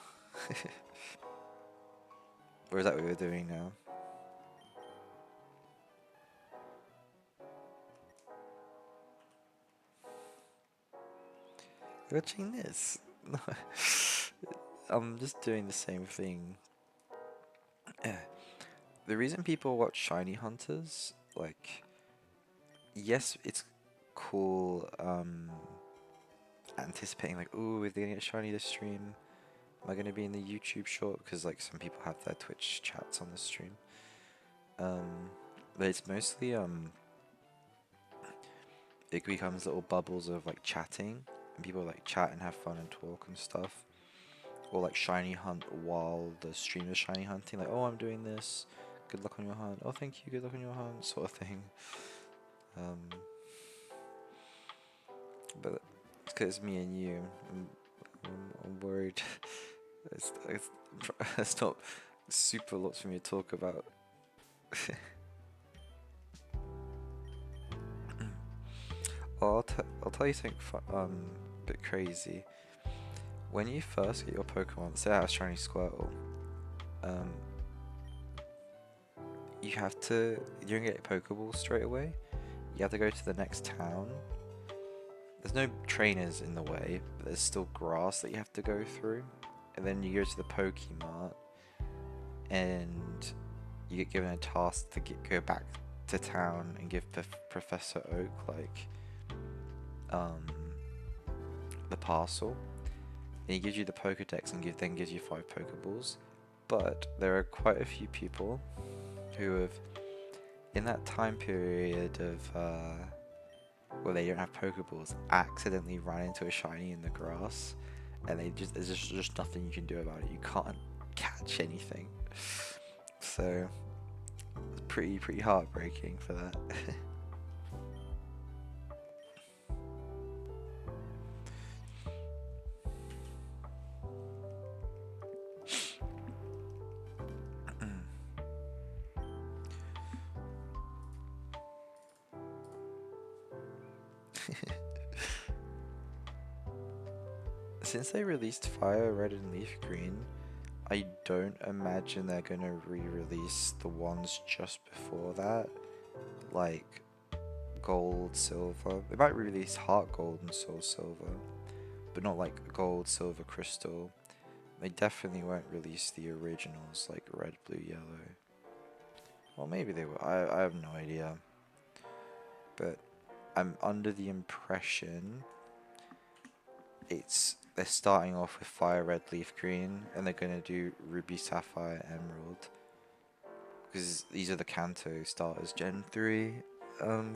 [SPEAKER 1] Or is that what we're doing now? Watching this? No. I'm just doing the same thing. The reason people watch Shiny Hunters, like, yes, it's cool, anticipating, like, ooh, are they gonna get Shiny this stream? Am I gonna be in the YouTube short? Because, like, some people have their Twitch chats on the stream. But it's mostly, it becomes little bubbles of, like, chatting, and people, like, chat and have fun and talk and stuff. Or, like, Shiny Hunt while the stream is Shiny Hunting, like, oh, I'm doing this. Good luck on your hunt. Oh, thank you. Good luck on your hunt, sort of thing. But it's because me and you. I'm worried. It's not super lots for me to talk about. Oh, I'll tell you something a bit crazy. When you first get your Pokemon, say I have Shiny Squirtle, you don't get a Pokeball straight away. You have to go to the next town. There's no trainers in the way, but there's still grass that you have to go through. And then you go to the Pokemart, and you get given a task to go back to town and give Professor Oak, like, the parcel. And he gives you the Pokedex and then gives you 5 Pokeballs. But there are quite a few people who have, in that time period of where they don't have Pokeballs, accidentally ran into a shiny in the grass, and there's just nothing you can do about it. You can't catch anything. So it's pretty heartbreaking for that. Since they released Fire Red and Leaf Green, I don't imagine they're gonna re-release the ones just before that, like Gold, Silver. They might release Heart Gold and Soul Silver, but not like Gold, Silver, Crystal. They definitely won't release the originals like Red, Blue, Yellow. Well, maybe they will. I have no idea. But I'm under the impression they're starting off with Fire Red, Leaf Green, and they're gonna do Ruby, Sapphire, Emerald, because these are the Kanto starters Gen 3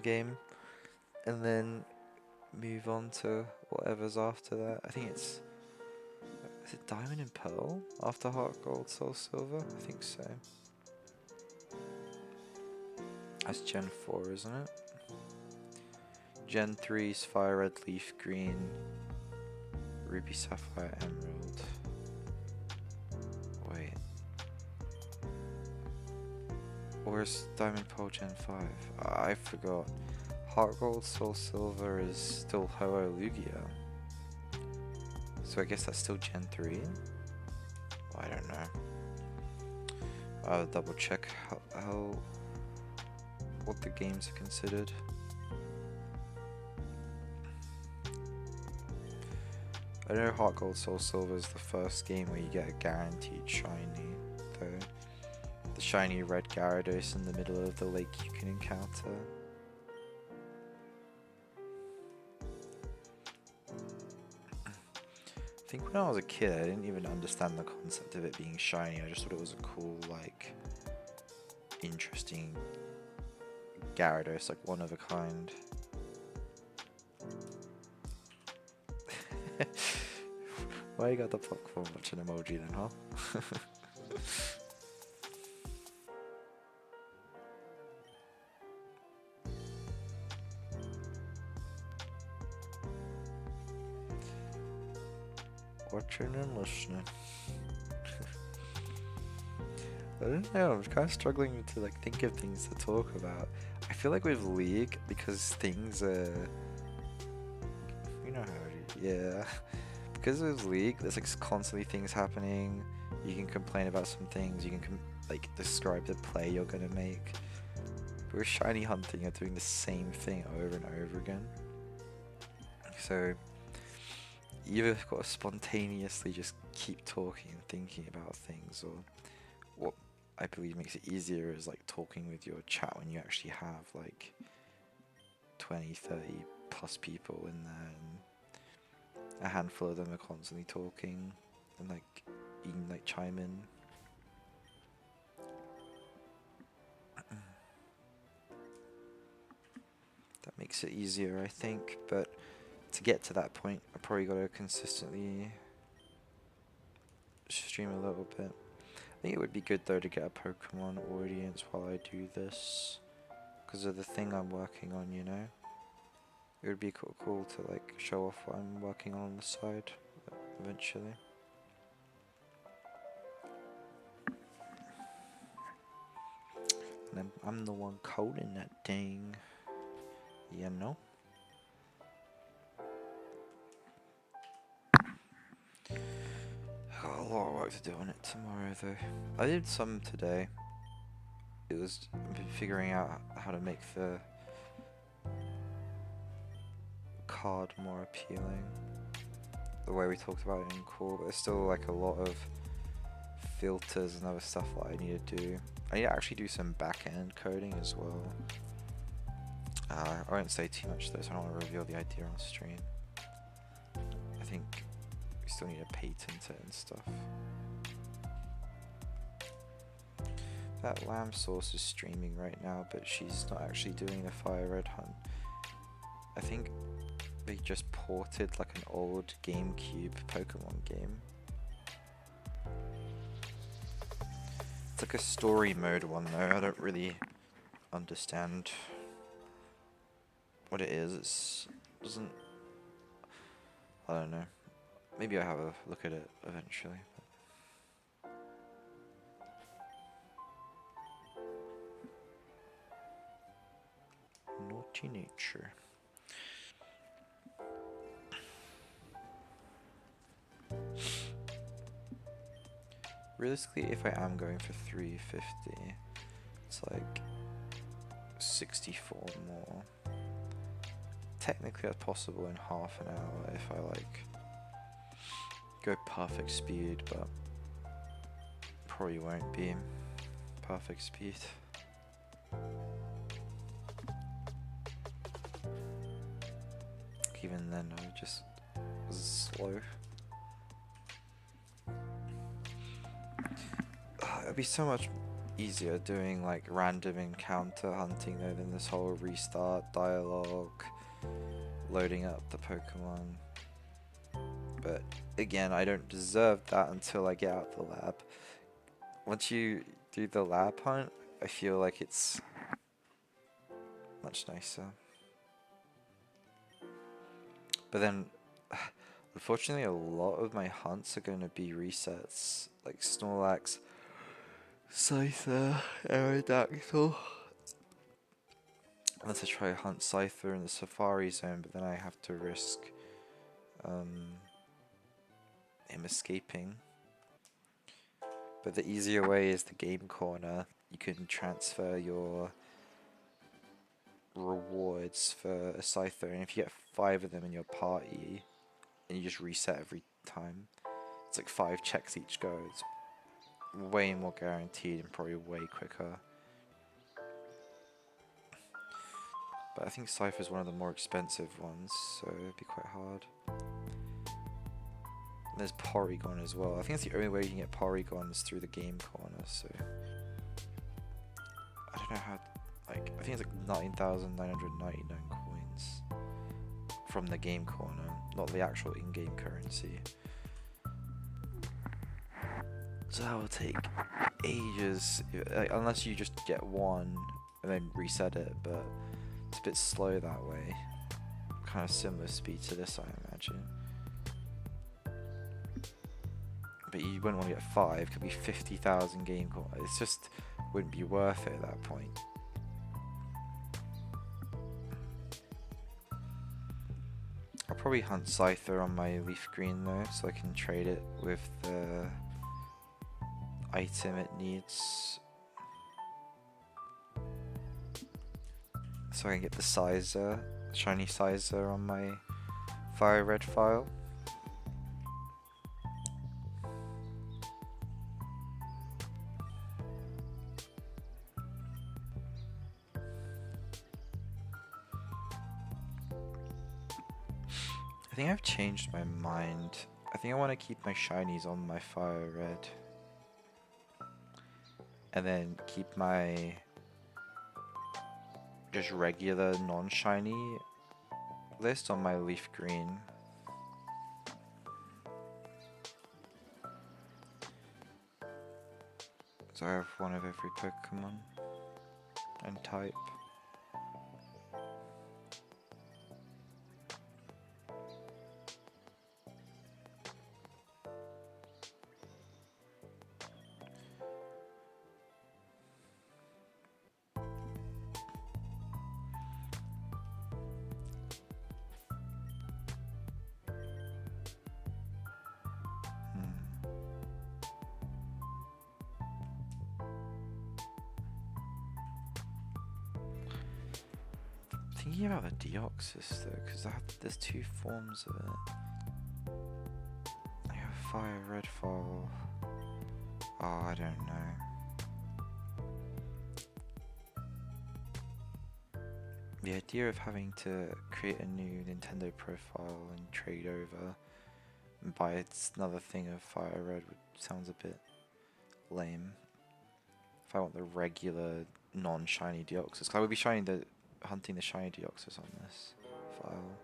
[SPEAKER 1] game, and then move on to whatever's after that. I think is it Diamond and Pearl after Heart Gold, Soul Silver? I think so. That's Gen 4, isn't it? Gen 3's Fire Red, Leaf Green, Ruby, Sapphire, Emerald. Wait. Or is Diamond Pearl Gen 5? I forgot. Heart Gold, Soul Silver is still Ho-Oh Lugia. So I guess that's still Gen 3? I don't know. I'll double check what the games are considered. I know Heart Gold Soul Silver is the first game where you get a guaranteed shiny, though. The shiny red Gyarados in the middle of the lake you can encounter. think when I was a kid, I didn't even understand the concept of it being shiny. I just thought it was a cool, like, interesting Gyarados, like one of a kind. Why you got the popcorn watching emoji then, huh? Watching and listening. I don't know, I'm kind of struggling to like think of things to talk about. I feel like with League, because things are... You know how it is, yeah. Because with League, there's like constantly things happening. You can complain about some things, you can like describe the play you're gonna make. But with shiny hunting, you're doing the same thing over and over again. So you've either got to spontaneously just keep talking and thinking about things, or what I believe makes it easier is like talking with your chat when you actually have like 20, 30 plus people in there, and a handful of them are constantly talking and like you can like chime in. That makes it easier, I think, but to get to that point, I probably got to consistently stream a little bit. I think it would be good though to get a Pokemon audience while I do this, because of the thing I'm working on, you know? It would be cool to like show off what I'm working on the side eventually. And I'm the one coding that thing, you know? Got a lot of work to do on it tomorrow though. I did some today. It was figuring out how to make the card more appealing. The way we talked about it in core, but there's still like a lot of filters and other stuff that I need to do. I need to actually do some back-end coding as well. I won't say too much though, so I don't want to reveal the idea on stream. I think we still need to patent it and stuff. That lamb source is streaming right now, but she's not actually doing the fire red hunt. I think they just ported like an old GameCube Pokemon game. It's like a story mode one though. I don't really understand what it is. It's doesn't... I don't know. Maybe I'll have a look at it eventually. Naughty nature. Realistically, if I am going for 350, it's like 64 more. Technically that's possible in half an hour if I like go perfect speed, but probably won't be perfect speed. Even then I just was slow. It'd be so much easier doing like random encounter hunting though than this whole restart dialogue, loading up the Pokemon. But again, I don't deserve that until I get out the lab. Once you do the lab hunt, I feel like it's much nicer. But then, unfortunately, a lot of my hunts are going to be resets, like Snorlax, Scyther, Aerodactyl. Unless I try hunt Scyther in the Safari Zone, but then I have to risk him escaping. But the easier way is the game corner. You can transfer your rewards for a Scyther, and if you get 5 of them in your party, and you just reset every time, it's like 5 checks each go. It's way more guaranteed and probably way quicker. But I think Cypher's one of the more expensive ones, so it'd be quite hard. There's Porygon as well. I think that's the only way you can get Porygon is through the game corner, so I don't know how, like, I think it's like 9,999 coins from the game corner, not the actual in-game currency. So that will take ages, like, unless you just get one and then reset it, but it's a bit slow that way. Kind of similar speed to this, I imagine. But you wouldn't want to get 5, could be 50,000 game coins. It's just wouldn't be worth it at that point. I'll probably hunt Scyther on my leaf green though, so I can trade it with the item it needs. So I can get the Sizer, shiny Sizer on my Fire Red file. I think I've changed my mind. I think I want to keep my shinies on my Fire Red. And then keep my just regular non-shiny list on my leaf green. So I have one of every Pokemon and type. Thinking about the Deoxys though, because there's two forms of it. I have Fire Red Fall. Oh, I don't know. The idea of having to create a new Nintendo profile and trade over and buy another thing of Fire Red sounds a bit lame. If I want the regular non-shiny Deoxys, because I would be hunting the shiny Deoxys on this file.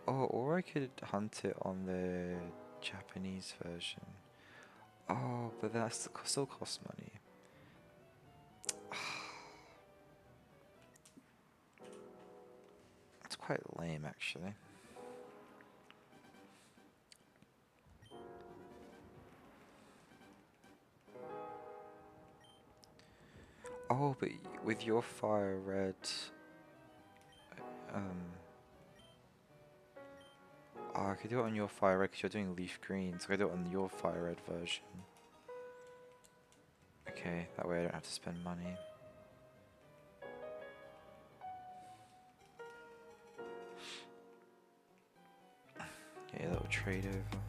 [SPEAKER 1] Oh, or I could hunt it on the Japanese version. Oh, but that still costs money. It's quite lame, actually. Oh, but with your Fire Red, oh, I could do it on your Fire Red because you're doing Leaf Green, so I could do it on your Fire Red version. Okay, that way I don't have to spend money. Okay, a little trade over.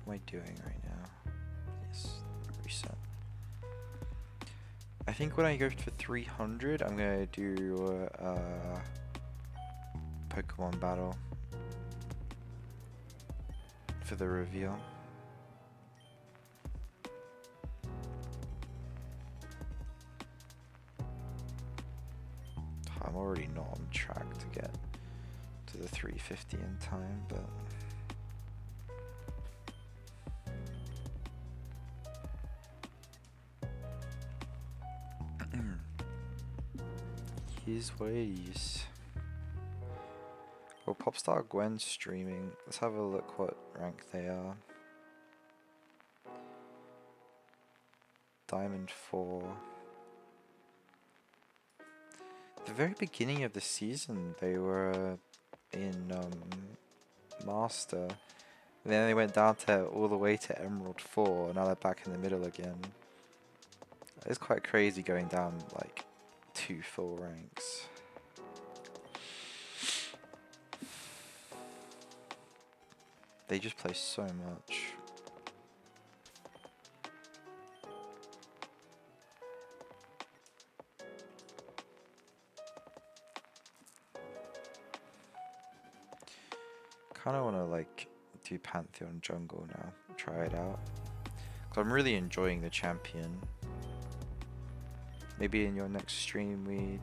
[SPEAKER 1] What am I doing right now? Yes, reset. I think when I go for 300, I'm gonna do Pokemon battle for the reveal. I'm already not on track to get to the 350 in time, but is what it is. Well, Popstar Gwen's streaming. Let's have a look what rank they are. Diamond 4. The very beginning of the season, they were in Master. And then they went down to all the way to Emerald 4, and now they're back in the middle again. It's quite crazy going down like 2 full ranks. They just play so much. kind of want to like do Pantheon jungle now. Try it out. Cause I'm really enjoying the champion. Maybe in your next stream we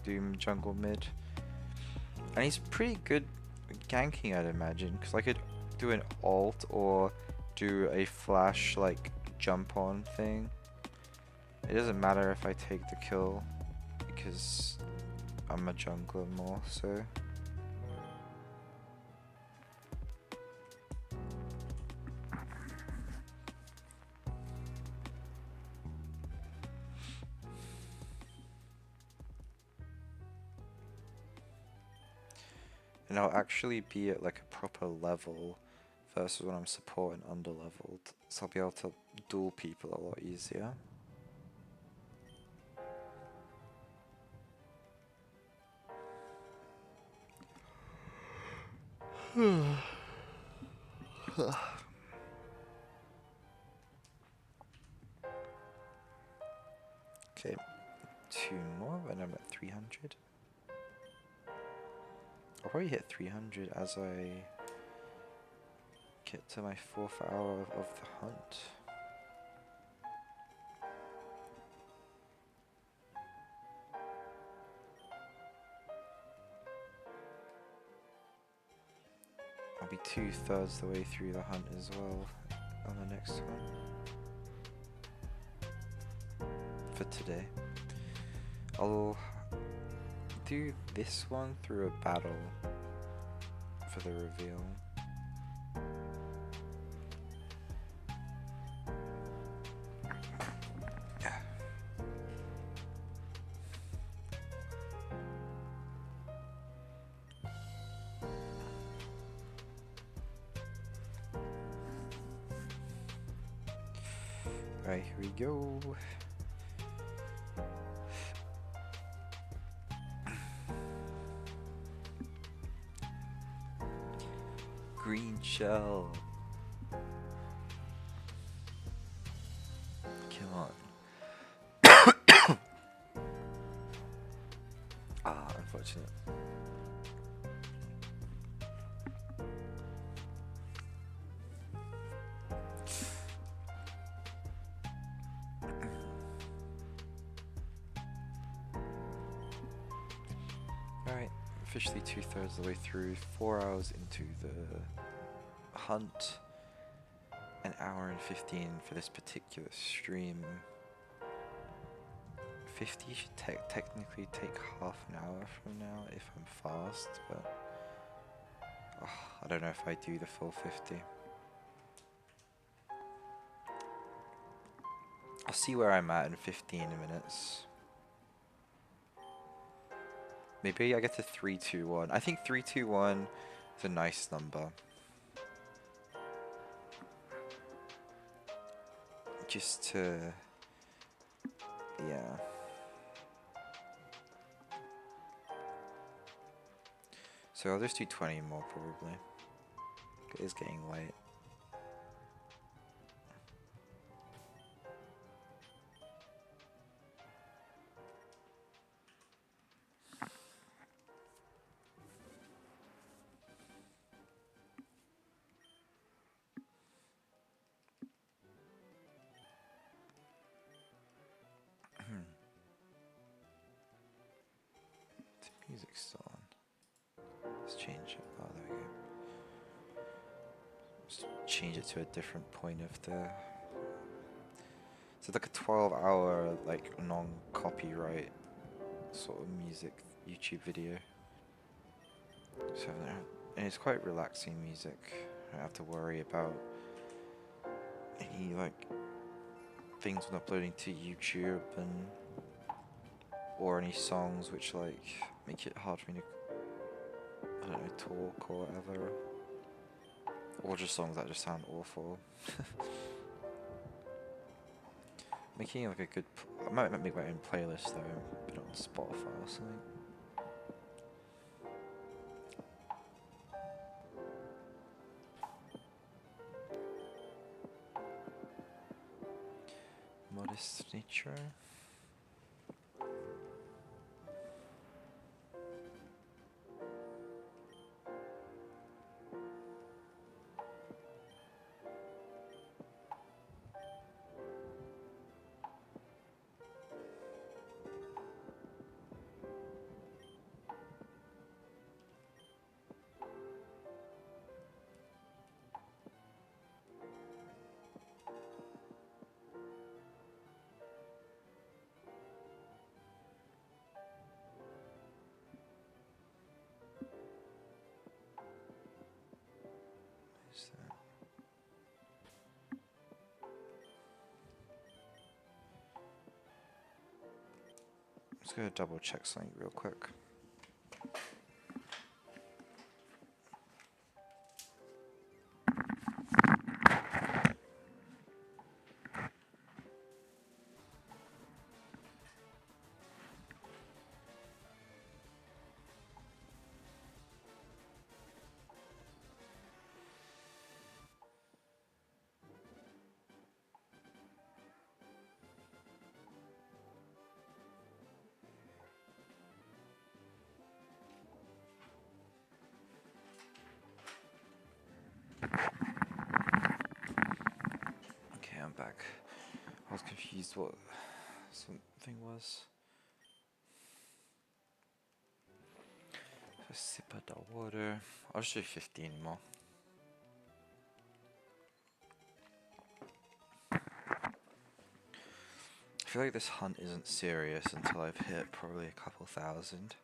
[SPEAKER 1] do jungle mid. And he's pretty good ganking, I'd imagine. Cause I could do an ult or do a flash like jump on thing. It doesn't matter if I take the kill because I'm a jungler more, so. And I'll actually be at like a proper level versus when I'm support and under leveled. So I'll be able to duel people a lot easier. Okay, 2 more and I'm at 300. I'll probably hit 300 as I get to my 4th hour of the hunt. I'll be 2/3 the way through the hunt as well on the next one. For today. I'll do this one through a battle for the reveal. Right, here we go. Green shell. Come on. Unfortunate. Alright, officially 2/3 the way through, 4 hours into the hunt, an hour and 15 for this particular stream. 50 should technically take half an hour from now if I'm fast, but I don't know if I do the full 50. I'll see where I'm at in 15 minutes. Maybe I get to 3-2-1. I think 3-2-1 is a nice number. Just to, yeah. So I'll just do 20 more probably. It is getting late. The music's still on. Let's change it. Oh, there we go. Just change it to a different point of the. So it's like a 12-hour, like non-copyright sort of music YouTube video. So and it's quite relaxing music. I don't have to worry about any like things when uploading to YouTube and or any songs which like make it hard for me to, I don't know, talk or whatever. Or just songs that just sound awful. Making like a good, I might make my own playlist though, put it on Spotify or something. Modest nature. Just gonna double check something real quick. Okay, I'm back. I was confused what something was. A sip of the water. I'll just do 15 more. I feel like this hunt isn't serious until I've hit probably a couple thousand.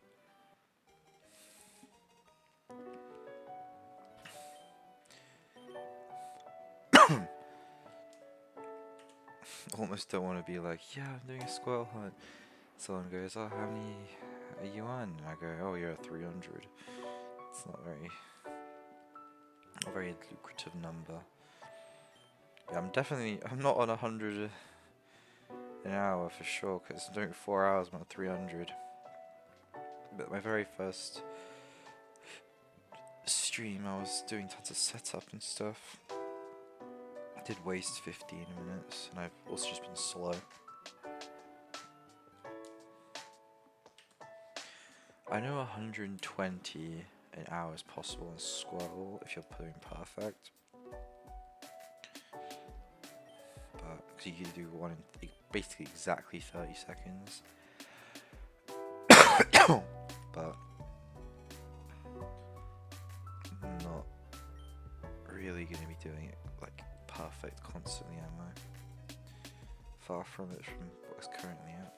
[SPEAKER 1] Almost don't want to be like, yeah, I'm doing a squirrel hunt. Someone goes, oh, how many are you on? And I go, oh, you're at 300. It's not a very lucrative number. Yeah, I'm not on 100 an hour for sure, because I'm doing 4 hours, I'm at 300. But my very first stream, I was doing tons of setup and stuff. I did waste 15 minutes, and I've also just been slow. I know 120 an hour is possible in Squirtle if you're putting perfect. But, because you can do one in basically exactly 30 seconds. But, I'm not really going to be doing it like perfect constantly, am I? Far from it from what it's currently at.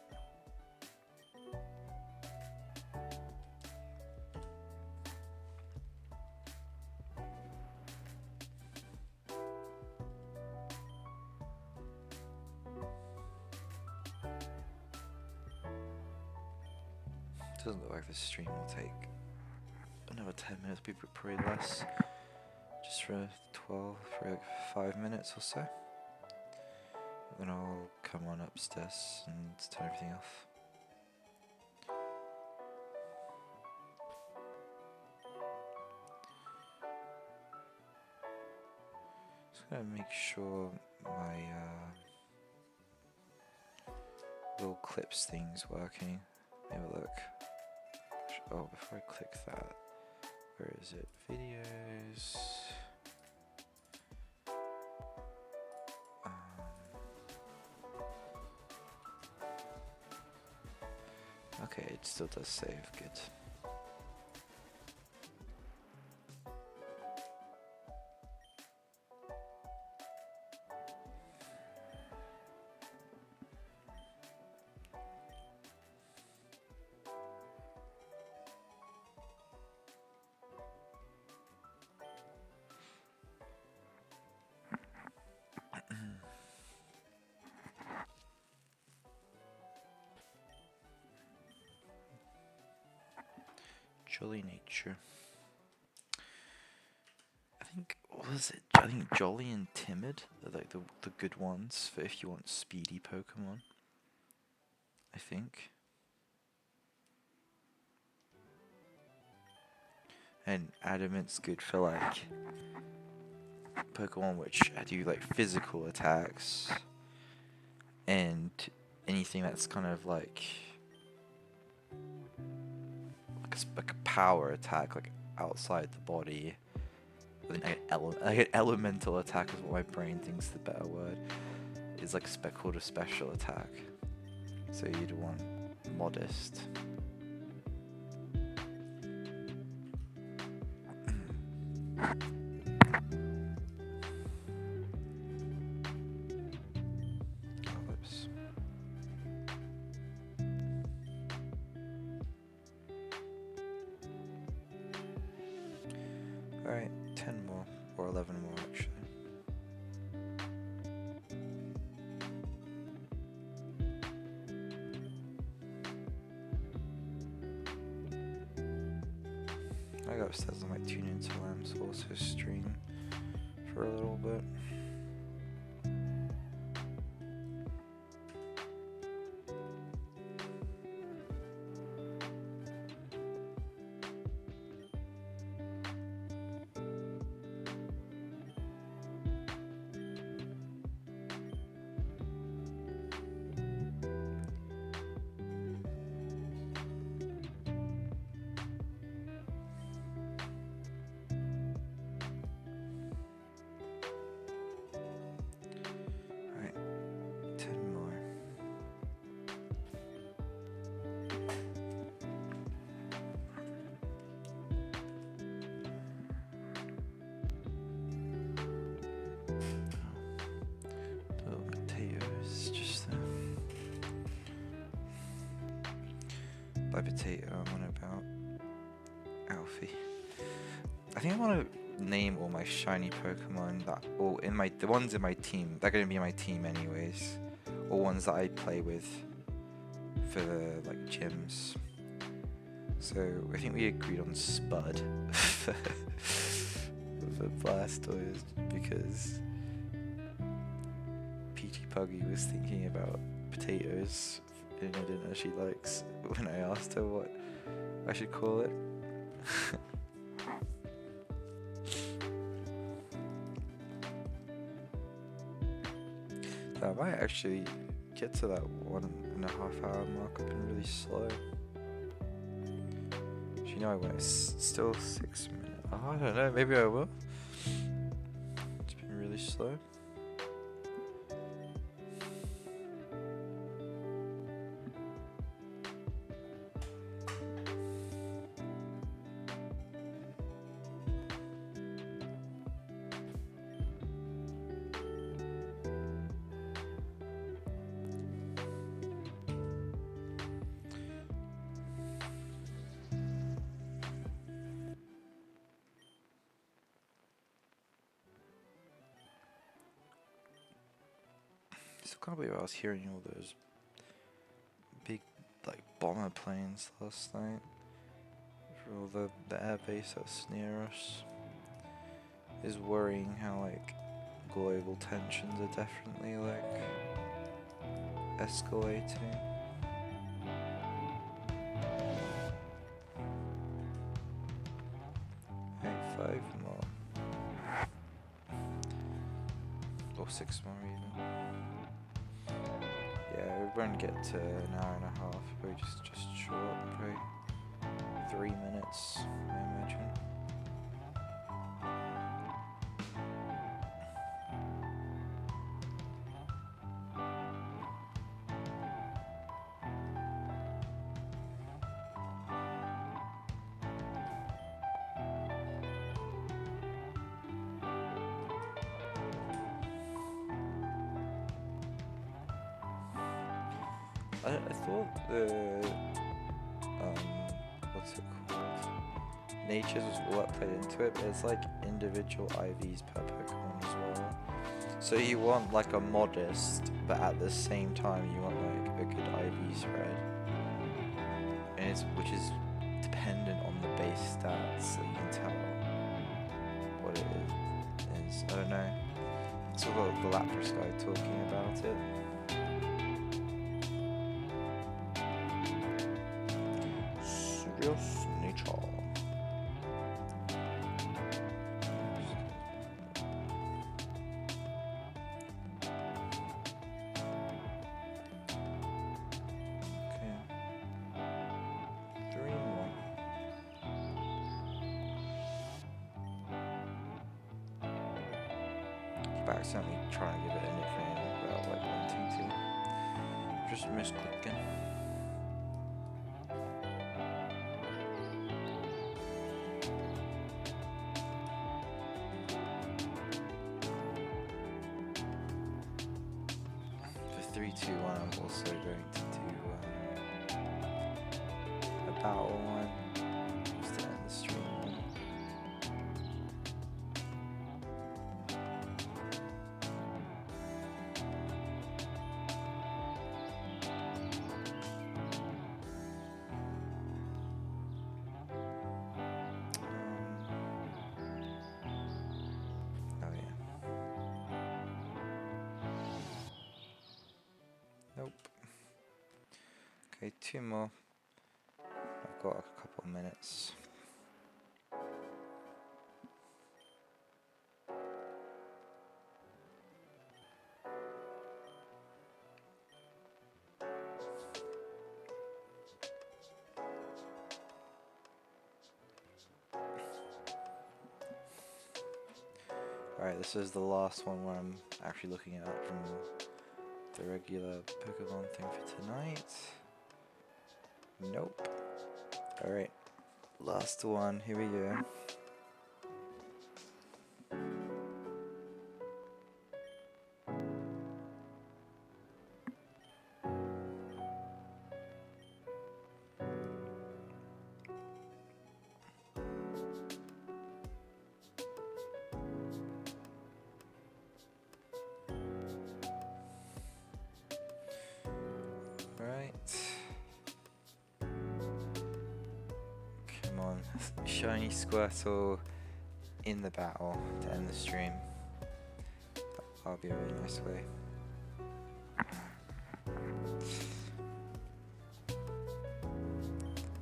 [SPEAKER 1] Doesn't look like this stream will take another 10 minutes, probably less. Just for like 5 minutes or so. Then I'll come on upstairs and turn everything off. Just gonna make sure my little clips thing's working. Have a look. Oh, before I click that, where is it? Videos. Okay, it still does save. Good. Jolly nature. I think Jolly and Timid are like the good ones for if you want speedy Pokemon. I think. And Adamant's good for like Pokemon which do like physical attacks and anything that's kind of like a power attack, like outside the body. Like an elemental attack is what my brain thinks is the better word. Is like called a special attack. So you'd want modest. Whoops. Alright, 10 more, or 11 more actually. go upstairs, I might tune into Lamb's also stream for a little bit. Alright, 10 more. Little potatoes, just there. By potato, I'm on about Alfie. I think I want to name all my shiny Pokemon that, or the ones in my team. They're going to be my team anyways, or ones that I play with for the like gyms. So I think we agreed on Spud for Blastoise because Peachy Puggy was thinking about potatoes, and I didn't know she likes when I asked her what I should call it. So I might actually get to that 1.5 hour mark. I've been really slow. You know I went still 6 minutes. Oh, I don't know, maybe I will. It's been really slow. Still can't believe I was hearing all those big like bomber planes last night for all the air base that's near us. Is worrying how like global tensions are definitely like escalating. Hey, 5 more. Or 6 more even. Yeah, we won't get to an hour and a half, probably just short, probably 3 minutes, I imagine. I thought the what's it called? Nature's was all that played into it, but it's like individual IVs per Pokemon as well. So you want like a modest, but at the same time you want like a good IV spread, and which is dependent on the base stats, so you can tell what it is. I don't know. It's all the Lapras guy talking about it. Serious nature. Okay. 3 more. Keep accidentally trying to give it a nickname without like wanting to. Just misclicking. For 3, 2, 1, I'm also going to do a battle one just to end the stream. Nope. Okay, 2 more. I've got a couple of minutes. Alright, this is the last one where I'm actually looking at it from the regular Pokemon thing for tonight. Nope. Alright, last one, here we go. Alright. Come on, shiny Squirtle in the battle to end the stream. That'll be a really nice way.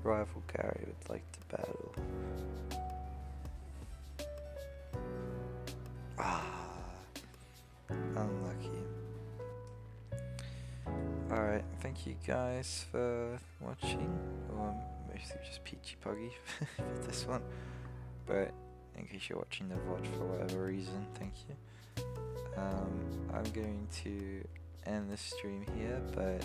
[SPEAKER 1] Rival Gary would like to battle. Unlucky. Alright, thank you guys for watching, or mostly just Peachy Puggy for this one, but in case you're watching the VOD for whatever reason, thank you. I'm going to end this stream here, but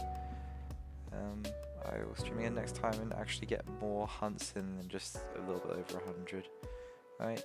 [SPEAKER 1] I will stream again next time and actually get more hunts in than just a little bit over 100. Alright.